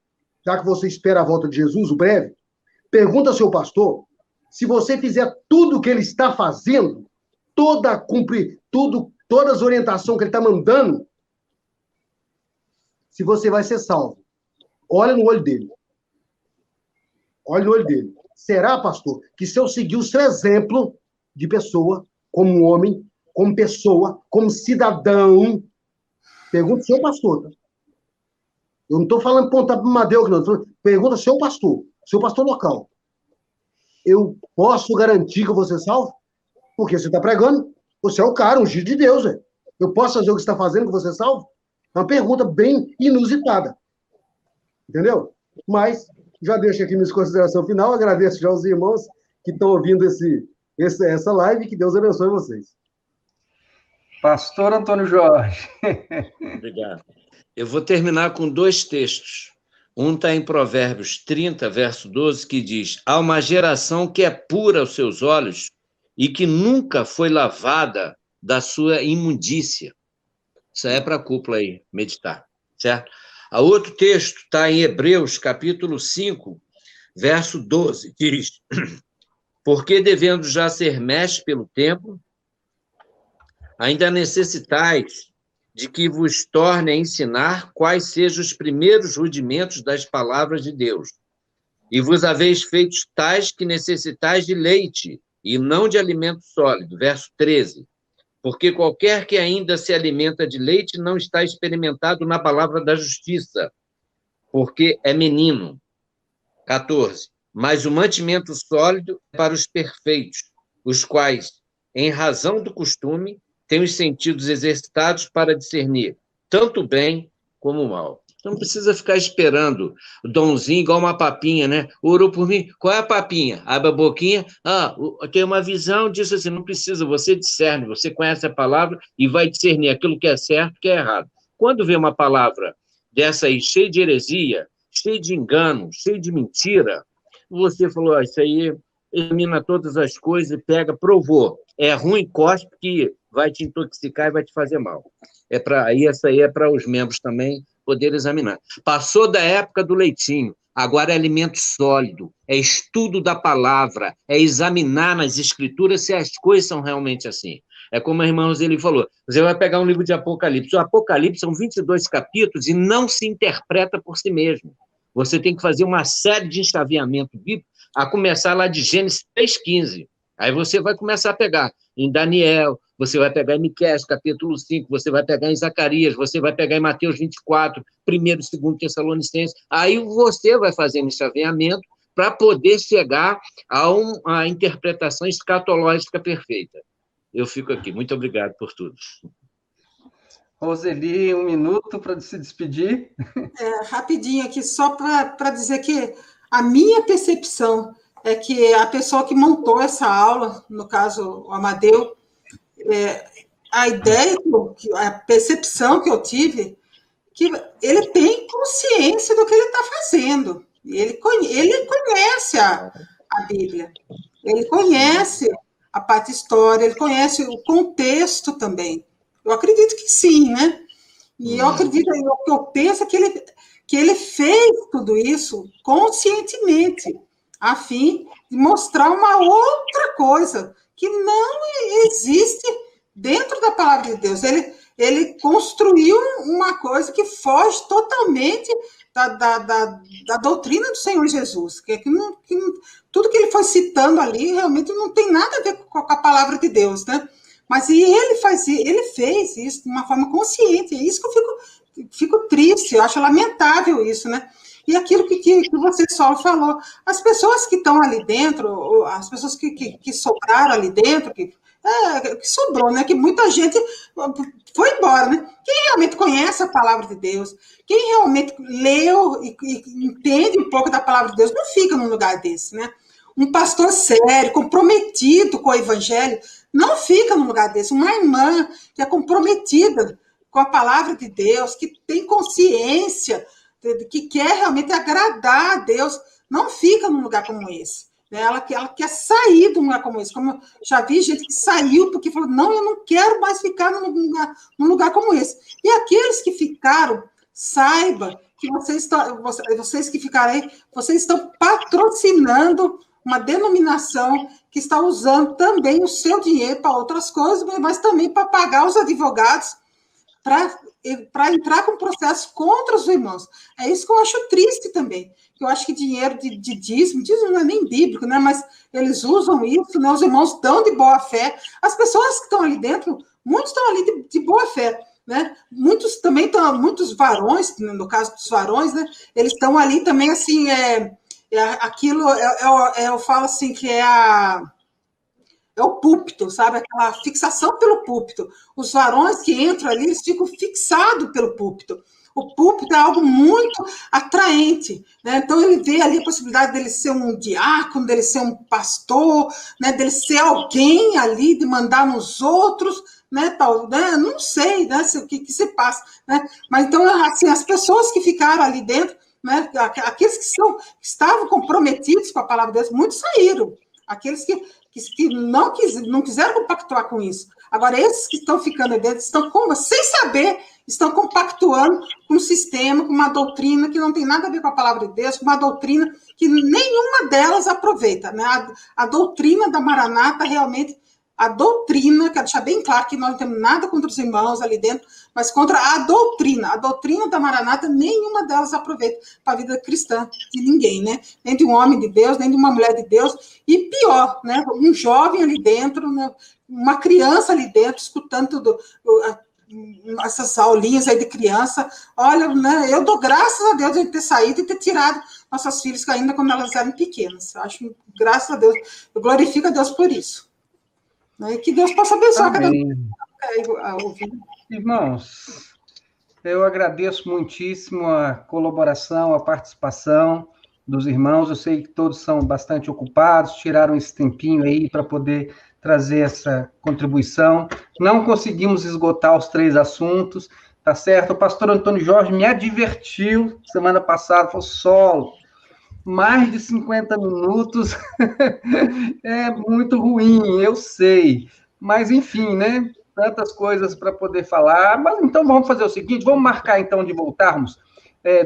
já que você espera a volta de Jesus, o breve, pergunta ao seu pastor, se você fizer tudo o que ele está fazendo, todas as orientações que ele está mandando, se você vai ser salvo. Olha no olho dele. Olha no olho dele. Será, pastor, que se eu seguir o seu exemplo de pessoa, como homem, como pessoa, como cidadão, pergunta ao seu pastor, tá? Eu não estou falando pontar para o Amadeu, não. Pergunta ao seu pastor local. Eu posso garantir que eu vou ser salvo? Porque você está pregando, você é o cara, um giro de Deus, velho. Eu posso fazer o que você está fazendo que você é salvo? É uma pergunta bem inusitada. Entendeu? Mas já deixo aqui minha consideração final, agradeço já aos irmãos que estão ouvindo essa live, que Deus abençoe vocês. Pastor Antônio Jorge. Obrigado. Eu vou terminar com 2 textos. Um está em Provérbios 30, verso 12, que diz: há uma geração que é pura aos seus olhos e que nunca foi lavada da sua imundícia. Isso é para a cúpula aí, meditar, certo? A outro texto está em Hebreus, capítulo 5, verso 12, que diz: porque devendo já ser mestres pelo tempo, ainda necessitais de que vos torne a ensinar quais sejam os primeiros rudimentos das palavras de Deus. E vos haveis feito tais que necessitais de leite, e não de alimento sólido. Verso 13. Porque qualquer que ainda se alimenta de leite não está experimentado na palavra da justiça, porque é menino. 14. Mas o mantimento sólido é para os perfeitos, os quais, em razão do costume, têm os sentidos exercitados para discernir tanto o bem como o mal. Você não precisa ficar esperando o donzinho igual uma papinha, né? Orou por mim, qual é a papinha? Abre a boquinha, tem uma visão disso assim, não precisa, você discerne, você conhece a palavra e vai discernir aquilo que é certo e que é errado. Quando vê uma palavra dessa aí, cheia de heresia, cheia de engano, cheia de mentira, você falou, isso aí elimina todas as coisas, pega, provou. É ruim, cospe, que vai te intoxicar e vai te fazer mal. Essa aí é para os membros também poder examinar. Passou da época do leitinho, agora é alimento sólido, é estudo da palavra, é examinar nas escrituras se as coisas são realmente assim. É como a irmã Roseli falou, você vai pegar um livro de Apocalipse, o Apocalipse são 22 capítulos e não se interpreta por si mesmo. Você tem que fazer uma série de enxaveamento bíblico, a começar lá de Gênesis 3,15. Aí você vai começar a pegar em Daniel, você vai pegar em Miqueias, capítulo 5, você vai pegar em Zacarias, você vai pegar em Mateus 24, 1º e 2º Tessalonicenses. Aí você vai fazendo esse alinhamento para poder chegar a uma interpretação escatológica perfeita. Eu fico aqui. Muito obrigado por tudo. Roseli, 1 minuto para se despedir. Rapidinho aqui, só para dizer que a minha percepção é que a pessoa que montou essa aula, no caso, o Amadeu, a ideia, a percepção que eu tive, que ele tem consciência do que ele está fazendo. Ele conhece a Bíblia, ele conhece a parte história, ele conhece o contexto também. Eu acredito que sim, né? E eu acredito, eu penso que ele fez tudo isso conscientemente, a fim de mostrar uma outra coisa que não existe dentro da palavra de Deus. Ele construiu uma coisa que foge totalmente da doutrina do Senhor Jesus, tudo que ele foi citando ali realmente não tem nada a ver com a palavra de Deus, né? Mas ele fez isso de uma forma consciente, é isso que eu fico triste, eu acho lamentável isso, né? E aquilo que você só falou, as pessoas que estão ali dentro, as pessoas que sobraram ali dentro, que sobrou, né? Que muita gente foi embora, né? Quem realmente conhece a palavra de Deus, quem realmente leu e entende um pouco da palavra de Deus, não fica num lugar desse, né? Um pastor sério, comprometido com o evangelho, não fica num lugar desse. Uma irmã que é comprometida com a palavra de Deus, que tem consciência, que quer realmente agradar a Deus, não fica num lugar como esse. Ela quer sair de um lugar como esse. Como eu já vi gente que saiu porque falou, não, eu não quero mais ficar num lugar como esse. E aqueles que ficaram, saiba que vocês que ficaram aí, vocês estão patrocinando uma denominação que está usando também o seu dinheiro para outras coisas, mas também para pagar os advogados para entrar com processo contra os irmãos. É isso que eu acho triste também. Eu acho que dinheiro de dízimo não é nem bíblico, né? Mas eles usam isso, né? Os irmãos dão de boa fé. As pessoas que estão ali dentro, muitos estão ali de boa fé, né? Muitos também estão, muitos varões, no caso dos varões, né? Eles estão ali também, assim, aquilo, eu falo assim, que é o púlpito, sabe? Aquela fixação pelo púlpito. Os varões que entram ali, eles ficam fixados pelo púlpito. O púlpito é algo muito atraente, né? Então, ele vê ali a possibilidade dele ser um diácono, dele ser um pastor, né? Dele ser alguém ali, de mandar nos outros, né? Tal, né? Não sei, né? O que se passa, né? Mas, então, assim, as pessoas que ficaram ali dentro, né? Aqueles que estavam comprometidos com a palavra de Deus, muitos saíram. Aqueles que não quiseram compactuar com isso. Agora, esses que estão ficando dentro, estão sem saber, estão compactuando com um sistema, com uma doutrina que não tem nada a ver com a palavra de Deus, com uma doutrina que nenhuma delas aproveita, né? A doutrina da Maranata, realmente, a doutrina, quero deixar bem claro que nós não temos nada contra os irmãos ali dentro, mas contra a doutrina da Maranata, nenhuma delas aproveita para a vida cristã de ninguém, né? Nem de um homem de Deus, nem de uma mulher de Deus, e pior, né? Um jovem ali dentro, né? Uma criança ali dentro, escutando tudo, essas aulinhas aí de criança. Olha, né? Eu dou graças a Deus de ter saído e ter tirado nossas filhas ainda quando elas eram pequenas. Acho, graças a Deus, eu glorifico a Deus por isso. E que Deus possa abençoar cada um. Irmãos, eu agradeço muitíssimo a colaboração, a participação dos irmãos. Eu sei que todos são bastante ocupados, tiraram esse tempinho aí para poder trazer essa contribuição. Não conseguimos esgotar os 3 assuntos, tá certo? O pastor Antônio Jorge me advertiu semana passada, falou, Solo, mais de 50 minutos é muito ruim, eu sei. Mas, enfim, né? Tantas coisas para poder falar. Mas, então, vamos fazer o seguinte, vamos marcar, então, de voltarmos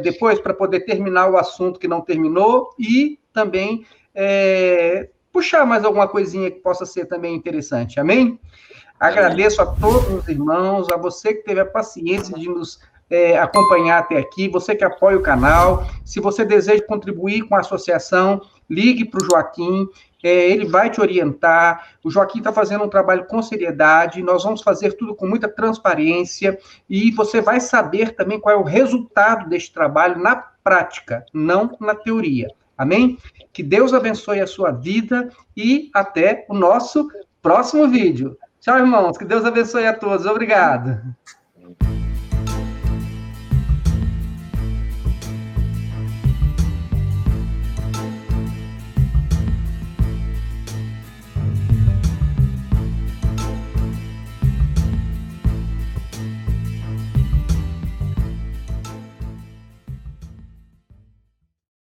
depois para poder terminar o assunto que não terminou e também puxar mais alguma coisinha que possa ser também interessante. Amém? Agradeço a todos os irmãos, a você que teve a paciência de nos acompanhar até aqui, você que apoia o canal. Se você deseja contribuir com a associação, ligue para o Joaquim, ele vai te orientar. O Joaquim está fazendo um trabalho com seriedade, nós vamos fazer tudo com muita transparência, e você vai saber também qual é o resultado deste trabalho na prática, não na teoria. Amém? Que Deus abençoe a sua vida e até o nosso próximo vídeo. Tchau, irmãos. Que Deus abençoe a todos. Obrigado.